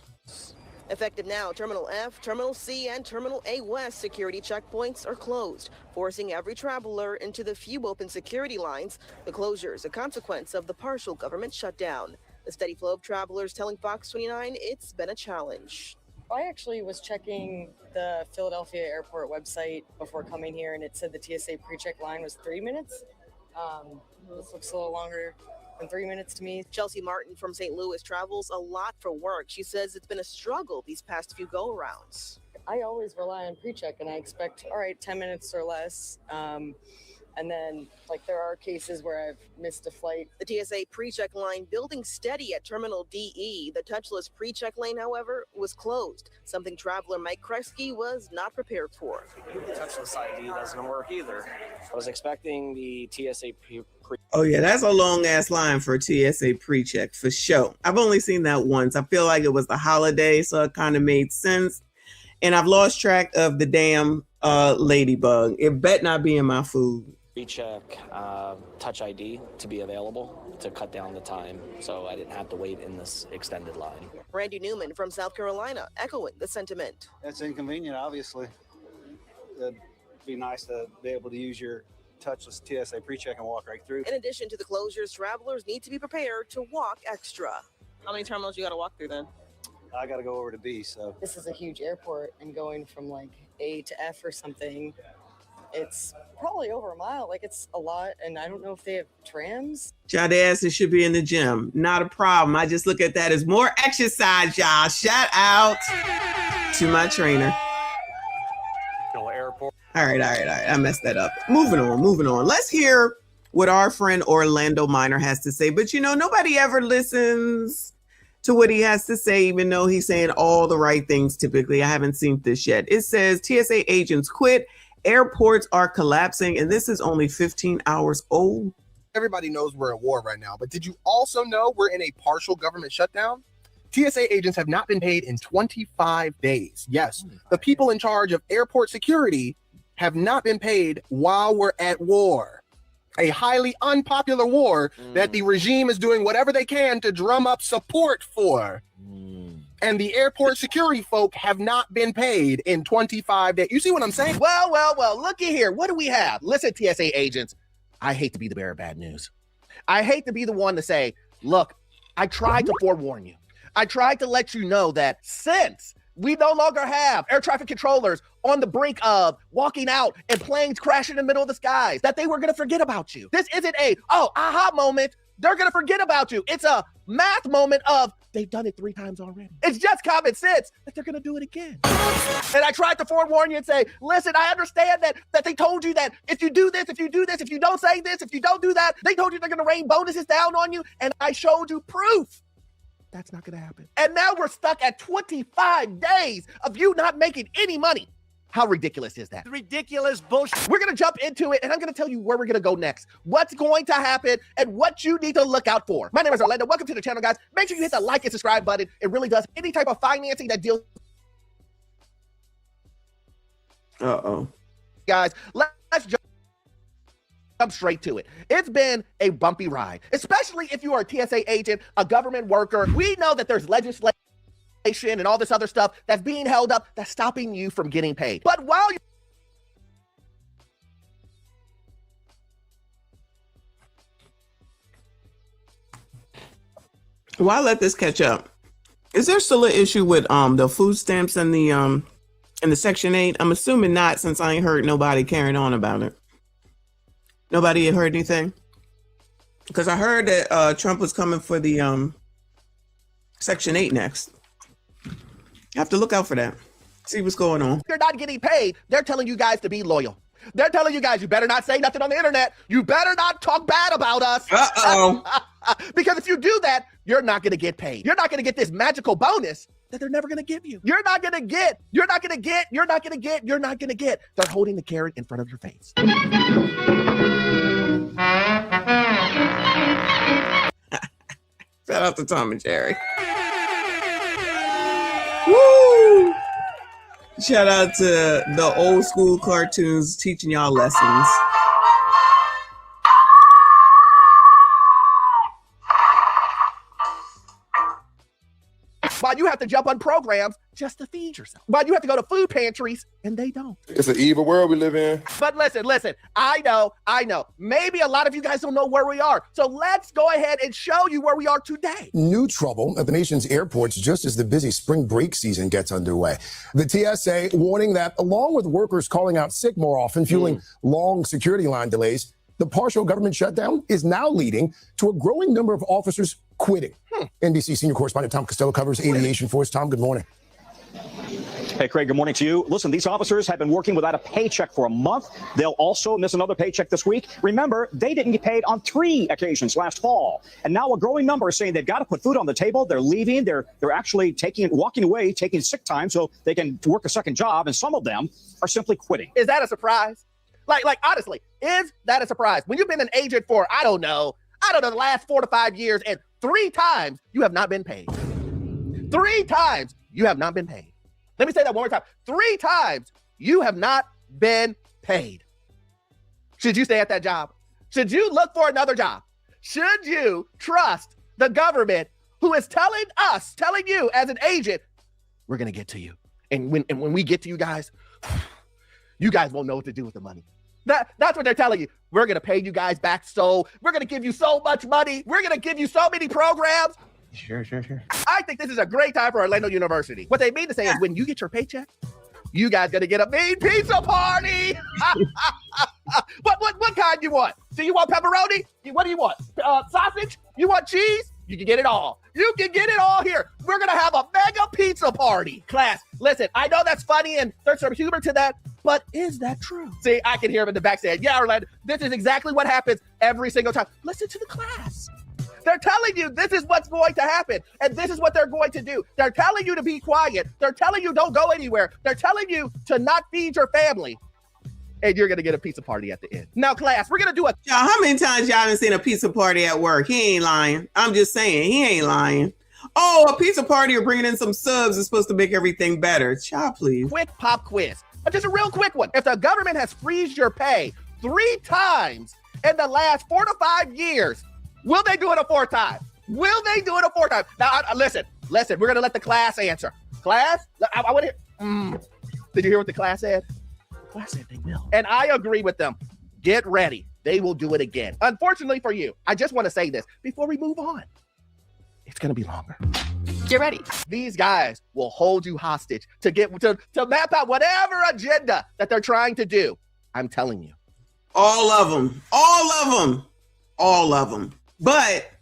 Effective now, Terminal F, Terminal C, and Terminal A West security checkpoints are closed, forcing every traveler into the few open security lines. The closure is a consequence of the partial government shutdown. The steady flow of travelers telling Fox 29 it's been a challenge. I actually was checking the Philadelphia airport website before coming here, and it said the TSA pre-check line was 3 minutes. This looks a little longer than 3 minutes to me. Chelsea Martin from St. Louis travels a lot for work. She says it's been a struggle these past few go-arounds. I always rely on pre-check, and I expect, all right, 10 minutes or less. And then, there are cases where I've missed a flight. The TSA pre-check line building steady at Terminal DE. The touchless pre-check lane, however, was closed, something traveler Mike Kresge was not prepared for. The touchless ID doesn't work either. I was expecting the TSA Oh, yeah, that's a long-ass line for a TSA pre-check, for sure. I've only seen that once. I feel like it was the holiday, so it kind of made sense. And I've lost track of the damn ladybug. It bet not be in my food. pre-check Touch ID to be available to cut down the time, so I didn't have to wait in this extended line. Randy Newman from South Carolina echoing the sentiment. That's inconvenient, obviously. It'd be nice to be able to use your touchless TSA pre-check and walk right through. In addition to the closures, travelers need to be prepared to walk extra. How many terminals you got to walk through then? I got to go over to B, so. This is a huge airport, and going from A to F or something, it's probably over a mile. It's a lot, and I don't know if they have trams. Y'all asses should be in the gym. Not a problem. I just look at that as more exercise, y'all. Shout out to my trainer. Airport. All right. I messed that up. Moving on. Let's hear what our friend Orlando Minor has to say. But nobody ever listens to what he has to say, even though he's saying all the right things typically. I haven't seen this yet. It says TSA agents quit. Airports are collapsing, and this is only 15 hours old. Everybody knows we're at war right now, but did you also know we're in a partial government shutdown? TSA agents have not been paid in 25 days. Yes, the people in charge of airport security have not been paid while we're at war. A highly unpopular war that the regime is doing whatever they can to drum up support for. And the airport security folk have not been paid in 25 days. You see what I'm saying? Well, looky here. What do we have? Listen, TSA agents, I hate to be the bearer of bad news. I hate to be the one to say, look, I tried to forewarn you. I tried to let you know that since we no longer have air traffic controllers on the brink of walking out and planes crashing in the middle of the skies, that they were going to forget about you. This isn't a, aha moment. They're going to forget about you. It's a math moment of, they've done it 3 times already. It's just common sense that they're going to do it again. And I tried to forewarn you and say, listen, I understand that they told you that if you do this, if you do this, if you don't say this, if you don't do that, they told you they're going to rain bonuses down on you. And I showed you proof. That's not going to happen. And now we're stuck at 25 days of you not making any money. How ridiculous is that? Ridiculous bullshit. We're going to jump into it, and I'm going to tell you where we're going to go next, what's going to happen, and what you need to look out for. My name is Orlando. Welcome to the channel, guys. Make sure you hit the like and subscribe button. It really does. Any type of financing that deals. Guys, let's jump straight to it. It's been a bumpy ride, especially if you are a TSA agent, a government worker. We know that there's legislation and all this other stuff that's being held up that's stopping you from getting paid. But while you Well, I let this catch up. Is there still an issue with the food stamps and the Section 8? I'm assuming not, since I ain't heard nobody carrying on about it. Nobody had heard anything? Because I heard that Trump was coming for the Section 8 next. You have to look out for that. See what's going on. You're not getting paid. They're telling you guys to be loyal. They're telling you guys, you better not say nothing on the internet. You better not talk bad about us. Because if you do that, you're not going to get paid. You're not going to get this magical bonus that they're never going to give you. You're not going to get. They're holding the carrot in front of your face. Shout out to Tom and Jerry. Woo! Shout out to the old school cartoons teaching y'all lessons. Why you have to jump on programs just to feed yourself. Why you have to go to food pantries and they don't. It's an evil world we live in. But listen, I know. Maybe a lot of you guys don't know where we are. So let's go ahead and show you where we are today. New trouble at the nation's airports just as the busy spring break season gets underway. The TSA warning that along with workers calling out sick more often, fueling long security line delays, the partial government shutdown is now leading to a growing number of officers quitting. NBC senior correspondent Tom Costello covers aviation for us. Tom, good morning. Hey, Craig, good morning to you. Listen, these officers have been working without a paycheck for a month. They'll also miss another paycheck this week. Remember, they didn't get paid on 3 occasions last fall. And now a growing number is saying they've got to put food on the table. They're leaving. They're actually walking away, taking sick time so they can work a second job. And some of them are simply quitting. Is that a surprise? Like honestly, is that a surprise? When you've been an agent for, I don't know, the last 4 to 5 years, and 3 times you have not been paid. 3 times you have not been paid. Let me say that one more time. 3 times you have not been paid. Should you stay at that job? Should you look for another job? Should you trust the government who is telling you as an agent, we're going to get to you. And when we get to you guys won't know what to do with the money. That's what they're telling you. We're going to pay you guys back, so we're going to give you so much money. We're going to give you so many programs. Sure. I think this is a great time for Orlando University. What they mean to say is when you get your paycheck, you guys going to get a mean pizza party. What kind you want? Do you want pepperoni? What do you want? Sausage? You want cheese? You can get it all. You can get it all here. We're going to have a mega pizza party. Class, listen, I know that's funny and there's some humor to that, but is that true? See, I can hear him in the back saying, yeah, Orlando, this is exactly what happens every single time. Listen to the class. They're telling you this is what's going to happen, and this is what they're going to do. They're telling you to be quiet. They're telling you don't go anywhere. They're telling you to not feed your family. And you're going to get a pizza party at the end. Now, class, we're going to do a... Y'all, how many times y'all done seen a pizza party at work? He ain't lying. I'm just saying, he ain't lying. Oh, a pizza party or bringing in some subs is supposed to make everything better. Child, please. Quick pop quiz. Just a real quick one. If the government has frozen your pay 3 times in the last 4 to 5 years, will they do it a 4th time? Will they do it a 4th time? Now, listen. We're going to let the class answer. Class? I want to hear. Did you hear what the class said? The class said they will. And I agree with them. Get ready. They will do it again. Unfortunately for you, I just want to say this before we move on. It's going to be longer. Get ready. These guys will hold you hostage to map out whatever agenda that they're trying to do. I'm telling you. All of them. All of them. All of them. But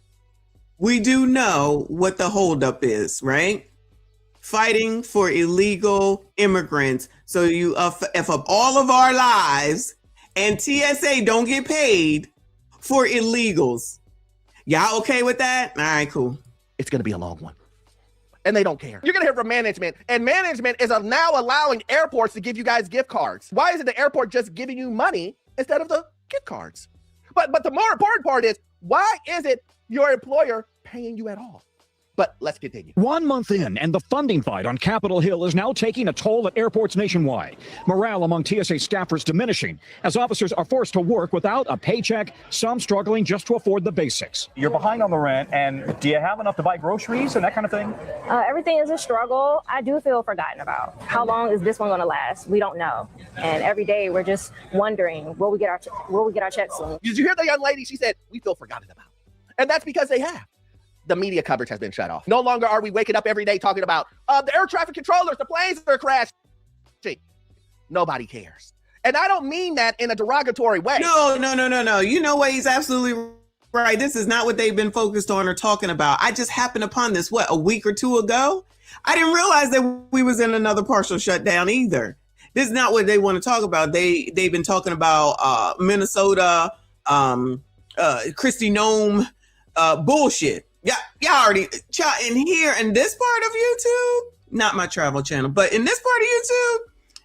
we do know what the holdup is, right? Fighting for illegal immigrants. So you F up all of our lives and TSA don't get paid for illegals. Y'all okay with that? All right, cool. It's going to be a long one. And they don't care. You're going to hear from management. And management is now allowing airports to give you guys gift cards. Why isn't the airport just giving you money instead of the gift cards? But the more important part is, why is it your employer paying you at all? But let's continue. 1 month in, and the funding fight on Capitol Hill is now taking a toll at airports nationwide. Morale among TSA staffers diminishing as officers are forced to work without a paycheck, some struggling just to afford the basics. You're behind on the rent, and do you have enough to buy groceries and that kind of thing? Everything is a struggle. I do feel forgotten about. How long is this one going to last? We don't know. And every day we're just wondering, will we get our checks soon? Did you hear the young lady? She said, we feel forgotten about. And that's because they have. The media coverage has been shut off. No longer are we waking up every day talking about the air traffic controllers, the planes are crashing. Nobody cares. And I don't mean that in a derogatory way. No. You know what? He's absolutely right. This is not what they've been focused on or talking about. I just happened upon this, a week or 2 ago? I didn't realize that we was in another partial shutdown either. This is not what they want to talk about. They've been talking about Minnesota, Kristi Noem bullshit. Yeah, y'all already in here in this part of YouTube, not my travel channel, but in this part of YouTube,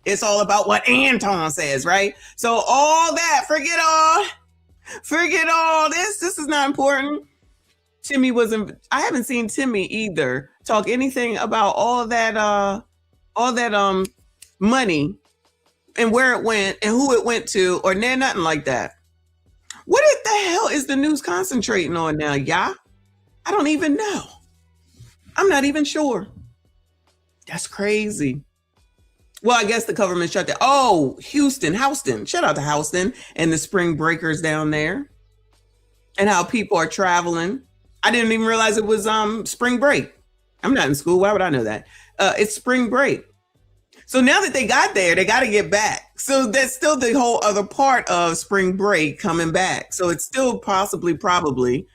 it's all about what Anton says, right? So all that, forget all this. This is not important. Timmy I haven't seen Timmy either talk anything about all that money and where it went and who it went to, or nothing like that. What the hell is the news concentrating on now, y'all? I don't even know. I'm not even sure. That's crazy. Well, I guess the government shut down. Oh, Houston. Shout out to Houston and the spring breakers down there and how people are traveling. I didn't even realize it was spring break. I'm not in school. Why would I know that? It's spring break. So now that they got there, they got to get back. So that's still the whole other part of spring break coming back. So it's still probably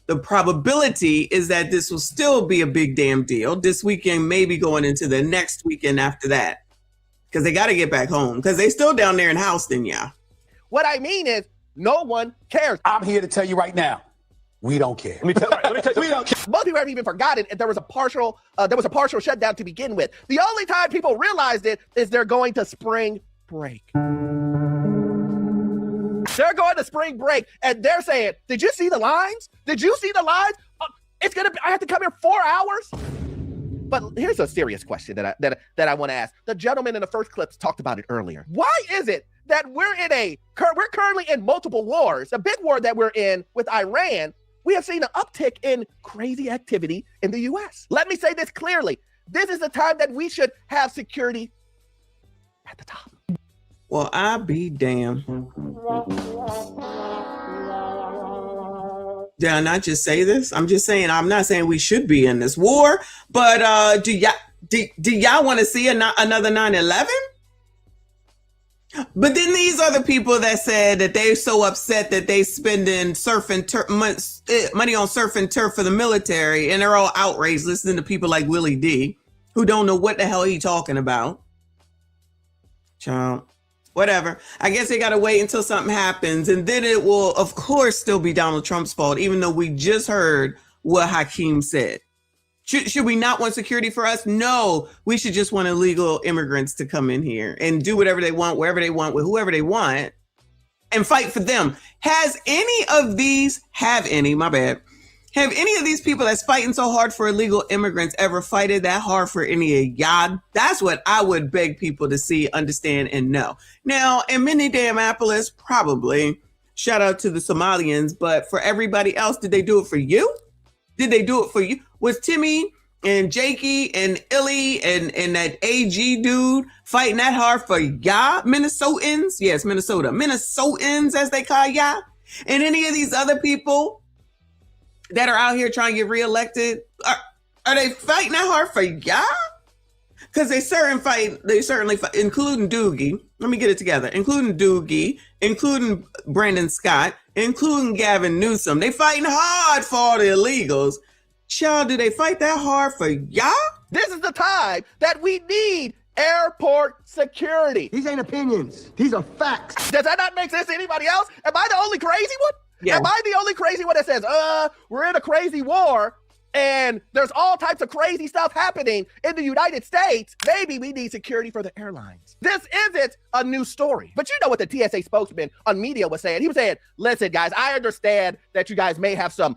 the probability is that this will still be a big damn deal this weekend, maybe going into the next weekend after that, because they got to get back home because they still down there in Houston. Yeah. What I mean is no one cares. I'm here to tell you right now, we don't care. Let me tell you, we don't care. Most people have even forgotten there was a partial shutdown to begin with. The only time people realized it is they're going to spring break. They're going to spring break and they're saying, did you see the lines? Did you see the lines? I have to come here 4 hours. But here's a serious question that I want to ask. The gentleman in the first clip talked about it earlier. Why is it that we're currently in multiple wars? The big war that we're in with Iran, we have seen an uptick in crazy activity in the U.S. Let me say this clearly. This is the time that we should have security at the top. Well, I be damn. Did I not just say this? I'm just saying, I'm not saying we should be in this war, but do y'all want to see another 9/11? But then these are the people that said that they're so upset that they spending money on surf and turf for the military, and they're all outraged listening to people like Willie D, who don't know what the hell he talking about. Child. Whatever. I guess they got to wait until something happens. And then it will, of course, still be Donald Trump's fault, even though we just heard what Hakeem said. Should we not want security for us? No, we should just want illegal immigrants to come in here and do whatever they want, wherever they want, with whoever they want, and fight for them. Have any Have any of these people that's fighting so hard for illegal immigrants ever fighted that hard for any of y'all? That's what I would beg people to see, understand, and know. Now, in Minneapolis, probably, shout out to the Somalians, but for everybody else, did they do it for you? Did they do it for you? Was Timmy and Jakey and Illy and that AG dude fighting that hard for y'all, Minnesotans? Yes, Minnesota. Minnesotans, as they call y'all. And any of these other people that are out here trying to get reelected, are they fighting that hard for y'all? Because they certainly fight, including Doogie. Let me get it together. Including Doogie, including Brandon Scott, including Gavin Newsom. They fighting hard for all the illegals. Child, do they fight that hard for y'all? This is the time that we need airport security. These ain't opinions. These are facts. Does that not make sense to anybody else? Am I the only crazy one? Yeah. Am I the only crazy one that says, we're in a crazy war and there's all types of crazy stuff happening in the United States? Maybe we need security for the airlines. This isn't a new story. But you know what the TSA spokesman on media was saying? He was saying, listen, guys, I understand that you guys may have some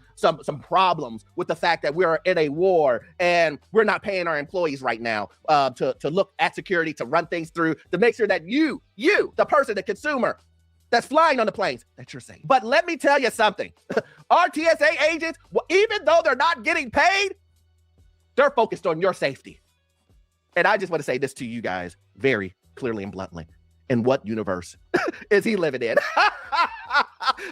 problems with the fact that we're in a war and we're not paying our employees right now to look at security, to run things through, to make sure that you, the person, the consumer, that's flying on the planes, that you're safe. But let me tell you something. Our TSA agents, even though they're not getting paid, they're focused on your safety. And I just want to say this to you guys very clearly and bluntly. In what universe is he living in?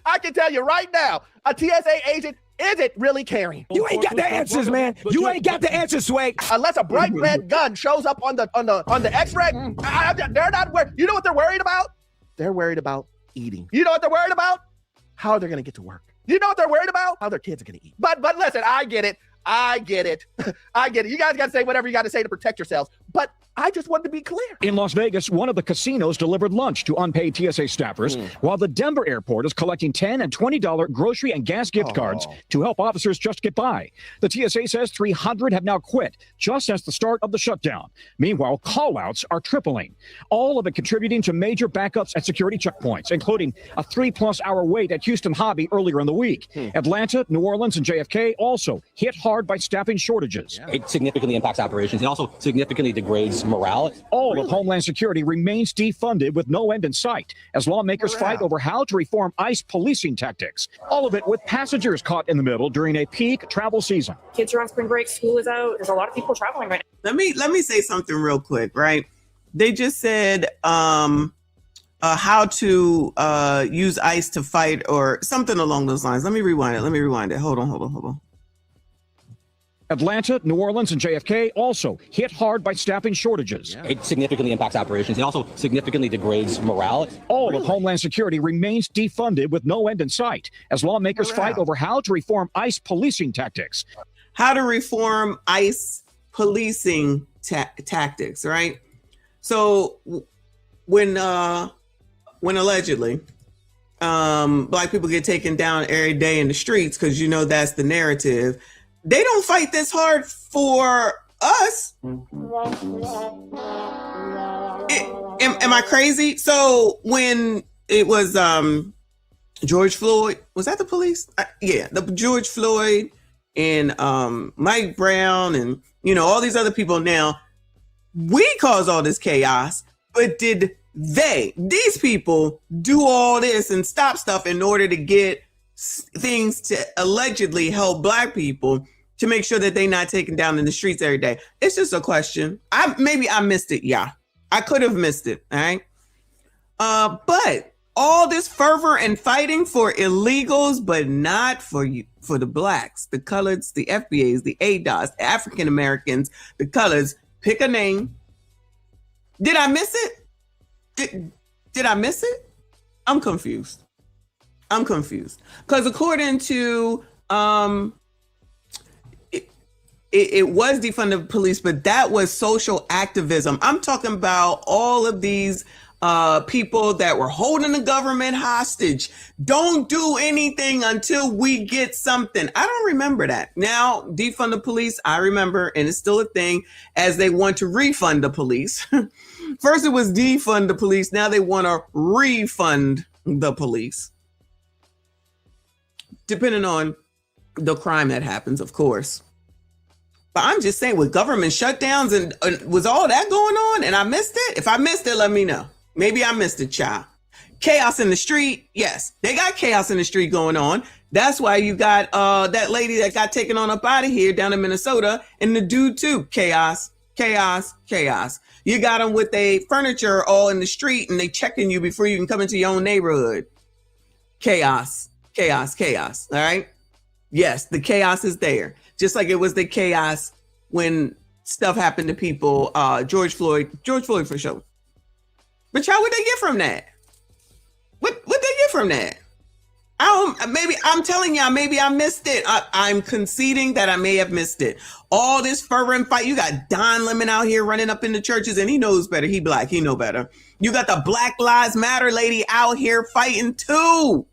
I can tell you right now, a TSA agent isn't really caring. You ain't got the answers, man. You ain't got the answers, Swag. Unless a bright red gun shows up on the X-ray, they're not worried. You know what they're worried about? They're worried about eating. You know what they're worried about? How they're going to get to work. You know what they're worried about? How their kids are going to eat. But listen, I get it. I get it. You guys got to say whatever you got to say to protect yourselves. But I just wanted to be clear. In Las Vegas, one of the casinos delivered lunch to unpaid TSA staffers, while the Denver airport is collecting $10 and $20 grocery and gas gift cards to help officers just get by. The TSA says 300 have now quit just as the start of the shutdown. Meanwhile, call-outs are tripling, all of it contributing to major backups at security checkpoints, including a 3+ hour wait at Houston Hobby earlier in the week. Atlanta, New Orleans, and JFK also hit hard by staffing shortages. It significantly impacts operations. It also significantly degrades morale. All of Homeland Security remains defunded with no end in sight as lawmakers fight over how to reform ICE policing tactics. All of it with passengers caught in the middle during a peak travel season. Kids are on spring break, school is out. There's a lot of people traveling right now. Let me say something real quick, right? They just said how to use ICE to fight or something along those lines. Let me rewind it. Hold on. Atlanta, New Orleans, and JFK also hit hard by staffing shortages. It significantly impacts operations. It also significantly degrades morale. All of Homeland Security remains defunded with no end in sight as lawmakers fight over how to reform ICE policing tactics. How to reform ICE policing tactics, right? So when allegedly Black people get taken down every day in the streets, because you know that's the narrative, they don't fight this hard for us. Am I crazy? So when it was George Floyd, was that the police? The George Floyd and Mike Brown and all these other people. Now we caused all this chaos, but did these people do all this and stop stuff in order to get things to allegedly help Black people to make sure that they're not taken down in the streets every day? It's just a question. Maybe I missed it. Yeah, I could have missed it. All right. But all this fervor and fighting for illegals, but not for the Blacks, the coloreds, the FBAs, the ADOS, the African Americans, the colors. Pick a name. Did I miss it? Did I miss it? I'm confused. Because according to it was defund the police, but that was social activism. I'm talking about all of these people that were holding the government hostage. Don't do anything until we get something. I don't remember that. Now, defund the police, I remember, and it's still a thing, as they want to refund the police. First it was defund the police. Now they want to refund the police. Depending on the crime that happens, of course. But I'm just saying, with government shutdowns and was all that going on and I missed it? If I missed it, let me know. Maybe I missed it, child. Chaos in the street. Yes, they got chaos in the street going on. That's why you got that lady that got taken on up out of here down in Minnesota, and the dude too. Chaos, chaos, chaos. You got them with their furniture all in the street and they checking you before you can come into your own neighborhood. Chaos, chaos, chaos. All right. Yes, the chaos is there. Just like it was the chaos when stuff happened to people. George Floyd for sure. But y'all, what they get from that? What they get from that? Maybe I'm telling y'all, maybe I missed it. I'm conceding that I may have missed it. All this fervent fight. You got Don Lemon out here running up in the churches, and he knows better. He black, he know better. You got the Black Lives Matter lady out here fighting too.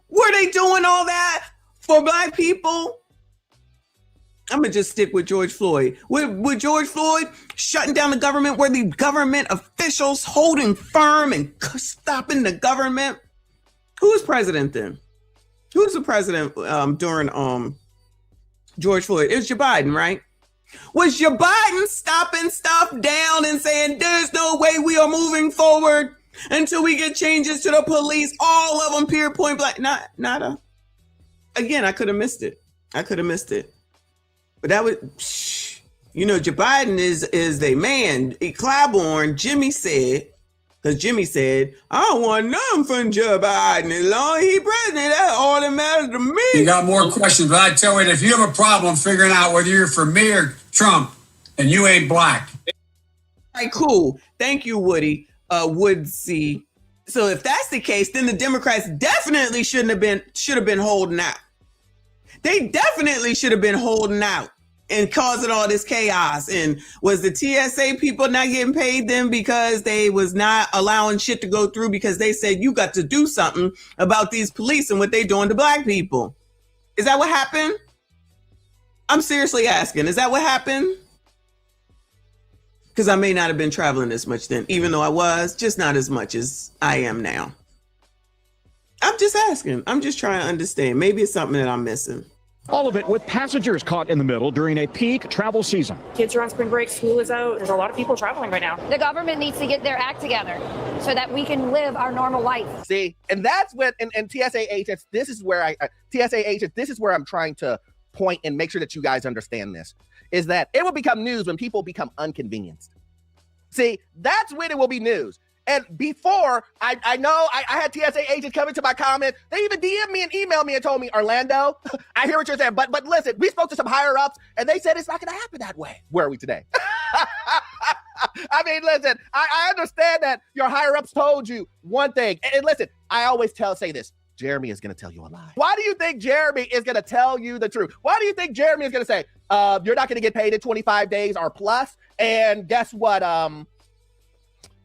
Were they doing all that for black people? I'm gonna just stick with George Floyd. With George Floyd shutting down the government, were the government officials holding firm and stopping the government? Who was president then? Who was the president during George Floyd? It was Joe Biden, right? Was Joe Biden stopping stuff down and saying there's no way we are moving forward until we get changes to the police? All of them, period, point blank. Again, I could have missed it. But that was, Joe Biden is a man. Claiborne, Jimmy said, I don't want nothing from Joe Biden. As long as he's president, that's all that matters to me. You got more questions, but I tell you, if you have a problem figuring out whether you're for me or Trump, and you ain't black. All right, cool. Thank you, Woody. Woodsy. So if that's the case, then the Democrats definitely should have been holding out. They definitely should have been holding out and causing all this chaos. And was the TSA people not getting paid then because they was not allowing shit to go through because they said you got to do something about these police and what they doing to black people? Is that what happened? I'm seriously asking, is that what happened? Because I may not have been traveling as much then, even though I was, just not as much as I am now. I'm just asking. I'm just trying to understand. Maybe it's something that I'm missing. All of it with passengers caught in the middle during a peak travel season. Kids are on spring break, school is out. There's a lot of people traveling right now. The government needs to get their act together so that we can live our normal life. See, and that's when, and TSA agents, this is where I'm trying to point and make sure that you guys understand this, is that it will become news when people become inconvenienced. See, that's when it will be news. And before, I know I had TSA agents come into my comment. They even DM'd me and emailed me and told me, Orlando, I hear what you're saying, but listen, we spoke to some higher ups and they said it's not going to happen that way. Where are we today? I mean, listen, I understand that your higher ups told you one thing. And listen, I always say this. Jeremy is going to tell you a lie. Why do you think Jeremy is going to tell you the truth? Why do you think Jeremy is going to say, you're not going to get paid in 25 days or plus? And guess what?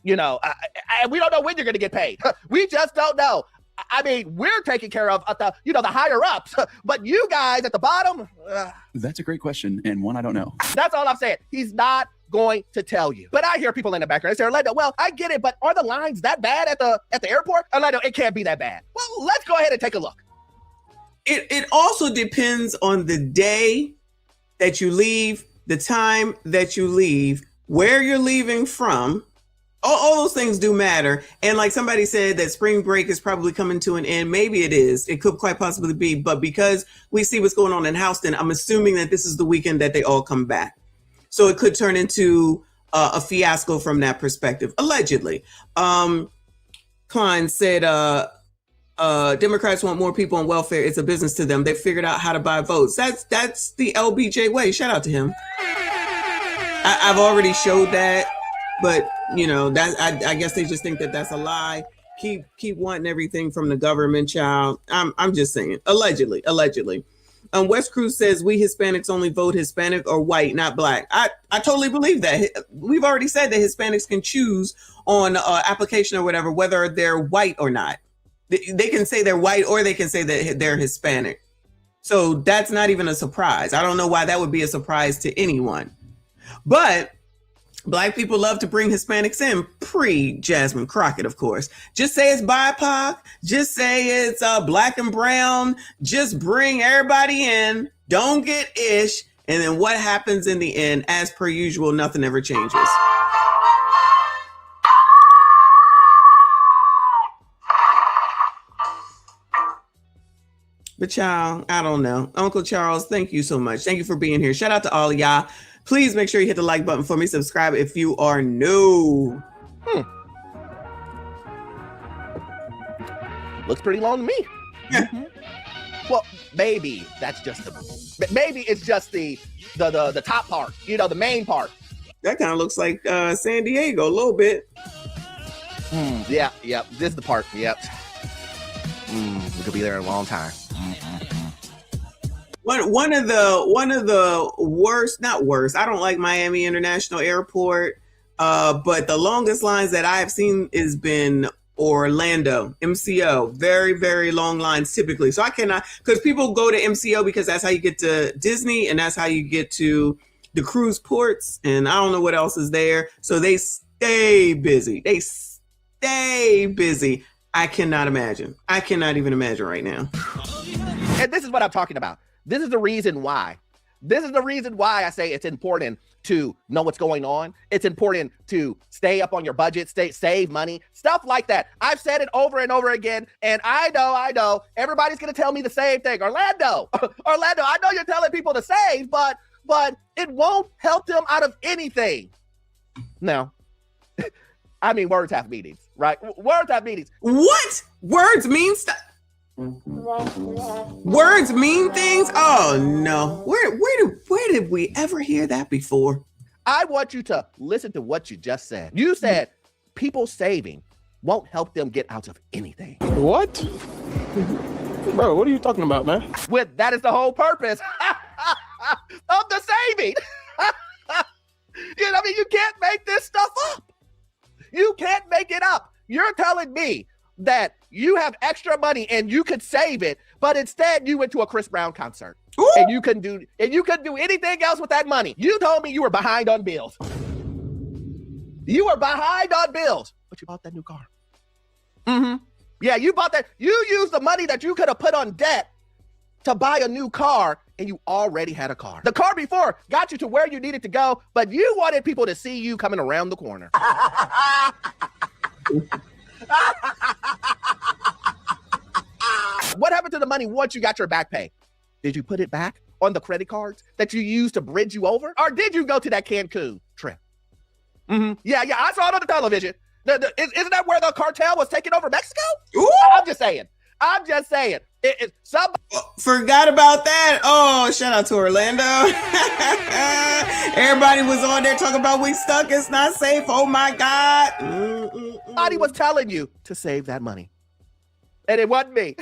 We don't know when you're going to get paid. We just don't know. I mean, we're taking care of the higher ups, but you guys at the bottom. That's a great question, and one I don't know. That's all I'm saying. He's not going to tell you. But I hear people in the background. They say, Orlando, well, I get it, but are the lines that bad at the airport? Orlando, it can't be that bad. Well, let's go ahead and take a look. It also depends on the day that you leave, the time that you leave, where you're leaving from. All those things do matter. And like somebody said that spring break is probably coming to an end. Maybe it is. It could quite possibly be. But because we see what's going on in Houston, I'm assuming that this is the weekend that they all come back. So it could turn into a fiasco from that perspective, allegedly. Klein said, Democrats want more people on welfare. It's a business to them. They figured out how to buy votes. That's the LBJ way. Shout out to him. I've already showed that. But, I guess they just think that that's a lie. Keep wanting everything from the government, child. I'm just saying, allegedly. West Cruz says we Hispanics only vote Hispanic or white, not black. I totally believe that. We've already said that Hispanics can choose on application or whatever, whether they're white or not. They can say they're white or they can say that they're Hispanic. So that's not even a surprise. I don't know why that would be a surprise to anyone. But Black people love to bring Hispanics in, pre-Jasmine Crockett, of course. Just say it's BIPOC. Just say it's black and brown. Just bring everybody in. Don't get ish. And then what happens in the end, as per usual, nothing ever changes. But y'all, I don't know. Uncle Charles, thank you so much. Thank you for being here. Shout out to all of y'all. Please make sure you hit the like button for me. Subscribe if you are new. Looks pretty long to me. Well, maybe that's just maybe it's just the top part, you know, the main part. That kind of looks like San Diego a little bit. Yeah, this is the part. Yep. We could be there a long time. One of the worst, not worst. I don't like Miami International Airport, but the longest lines that I have seen has been Orlando, MCO. Very, very long lines typically. So I cannot, because people go to MCO because that's how you get to Disney and that's how you get to the cruise ports. And I don't know what else is there. So they stay busy. I cannot imagine. I cannot even imagine right now. And this is what I'm talking about. This is the reason why. This is the reason why I say it's important to know what's going on. It's important to stay up on your budget, save money, stuff like that. I've said it over and over again, and I know, everybody's gonna tell me the same thing. Orlando, I know you're telling people to save, but it won't help them out of anything. No. I mean, words have meanings, right? Words have meanings. What? Words mean stuff. Words mean things? Oh no. Where did we ever hear that before? I want you to listen to what you just said. You said people saving won't help them get out of anything. What? Bro, what are you talking about, man? That is the whole purpose of the saving. You know, I mean, you can't make this stuff up. You can't make it up. You're telling me that you have extra money and you could save it, but instead you went to a Chris Brown concert. Ooh. and you couldn't do anything else with that money. You told me you were behind on bills. You were behind on bills, but you bought that new car. Yeah, you bought that. You used the money that you could have put on debt to buy a new car, and you already had a car. The car before got you to where you needed to go, but you wanted people to see you coming around the corner. What happened to the money once you got your back pay? Did you put it back on the credit cards that you used to bridge you over? Or did you go to that Cancun trip? Yeah, I saw it on the television. Isn't that where the cartel was taking over Mexico? Ooh. I'm just saying. Somebody forgot about that. Oh, shout out to Orlando. Everybody was on there talking about we stuck. It's not safe. Oh my God. Somebody was telling you to save that money. And it wasn't me.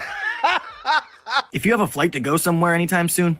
If you have a flight to go somewhere anytime soon,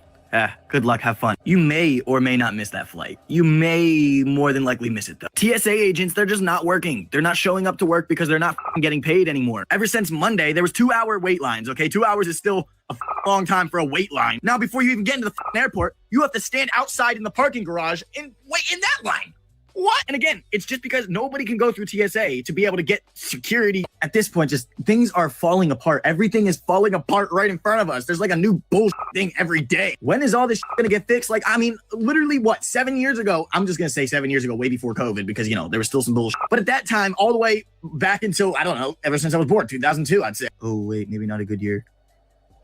good luck, have fun. You may or may not miss that flight. You may more than likely miss it though. TSA agents, they're just not working. They're not showing up to work because they're not getting paid anymore. Ever since Monday, there was 2-hour wait lines, okay? 2 hours is still a long time for a wait line. Now, before you even get into the airport, you have to stand outside in the parking garage and wait in that line. What? And again, it's just because nobody can go through TSA to be able to get security. At this point, just things are falling apart. Everything is falling apart right in front of us. There's like a new bullshit thing every day. When is all this gonna get fixed? Like, I mean, literally what, 7 years ago? I'm just gonna say 7 years ago, way before COVID, because, you know, there was still some bullshit. But at that time, all the way back until, I don't know, ever since I was born, 2002, I'd say. Oh, wait, maybe not a good year.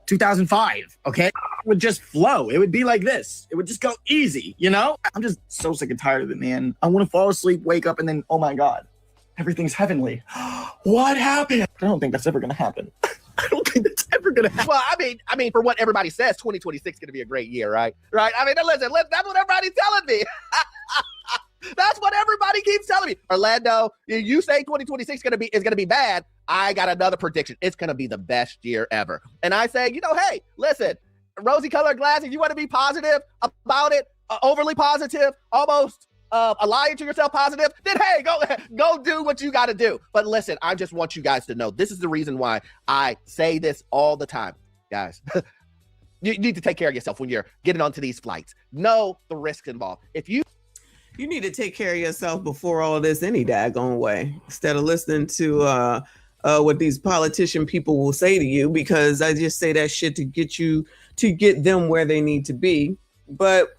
2005, okay? It would just flow. It would be like this. It would just go easy, you know? I'm just so sick and tired of it, man. I want to fall asleep, wake up, and then, oh my God, everything's heavenly. What happened? I don't think that's ever going to happen. I don't think that's ever going to happen. Well, I mean, for what everybody says, 2026 is going to be a great year, right? Right? I mean, listen, that's what everybody's telling me. That's what everybody keeps telling me. Orlando, you say 2026 is gonna be bad. I got another prediction. It's gonna be the best year ever. And I say, you know, hey, listen, rosy colored glasses, you want to be positive about it, overly positive, almost lying to yourself positive, then hey, go do what you got to do. But listen, I just want you guys to know, this is the reason why I say this all the time, guys. You need to take care of yourself when you're getting onto these flights. Know the risks involved. If you You need to take care of yourself before all this any daggone way, instead of listening to what these politician people will say to you, because I just say that shit to get them where they need to be. But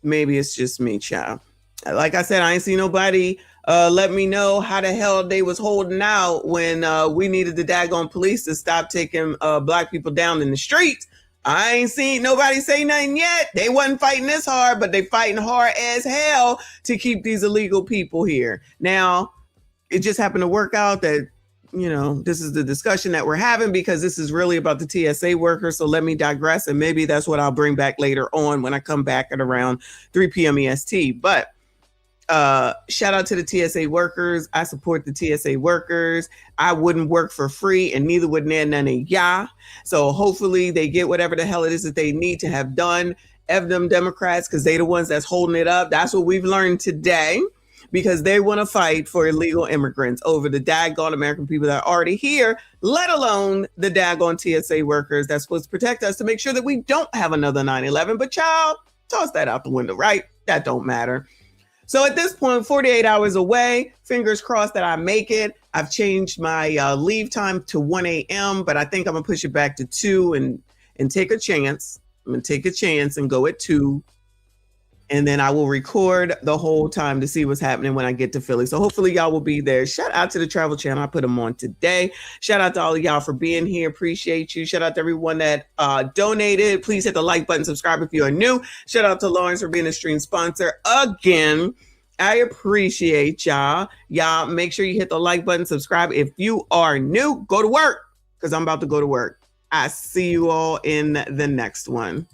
maybe it's just me, child. Like I said, I ain't seen nobody let me know how the hell they was holding out when we needed the daggone police to stop taking black people down in the streets. I ain't seen nobody say nothing yet. They wasn't fighting this hard, but they fighting hard as hell to keep these illegal people here. Now, it just happened to work out that, you know, this is the discussion that we're having because this is really about the TSA workers. So let me digress. And maybe that's what I'll bring back later on when I come back at around 3 p.m. EST. But shout out to the TSA workers. I support the TSA workers. I wouldn't work for free, and neither would none of y'all. So hopefully they get whatever the hell it is that they need to have done. F them Democrats, because they the ones that's holding it up. That's what we've learned today, because they want to fight for illegal immigrants over the daggone American people that are already here, let alone the daggone TSA workers that's supposed to protect us to make sure that we don't have another 9/11. But y'all, toss that out the window, right? That don't matter. So at this point, 48 hours away, fingers crossed that I make it. I've changed my leave time to 1 a.m., but I think I'm going to push it back to 2 and take a chance. I'm going to take a chance and go at 2. And then I will record the whole time to see what's happening when I get to Philly. So hopefully y'all will be there. Shout out to the Travel Channel. I put them on today. Shout out to all of y'all for being here. Appreciate you. Shout out to everyone that donated. Please hit the like button, subscribe if you are new. Shout out to Lawrence for being a stream sponsor again. I appreciate y'all. Y'all make sure you hit the like button, subscribe. If you are new, go to work, because I'm about to go to work. I see you all in the next one.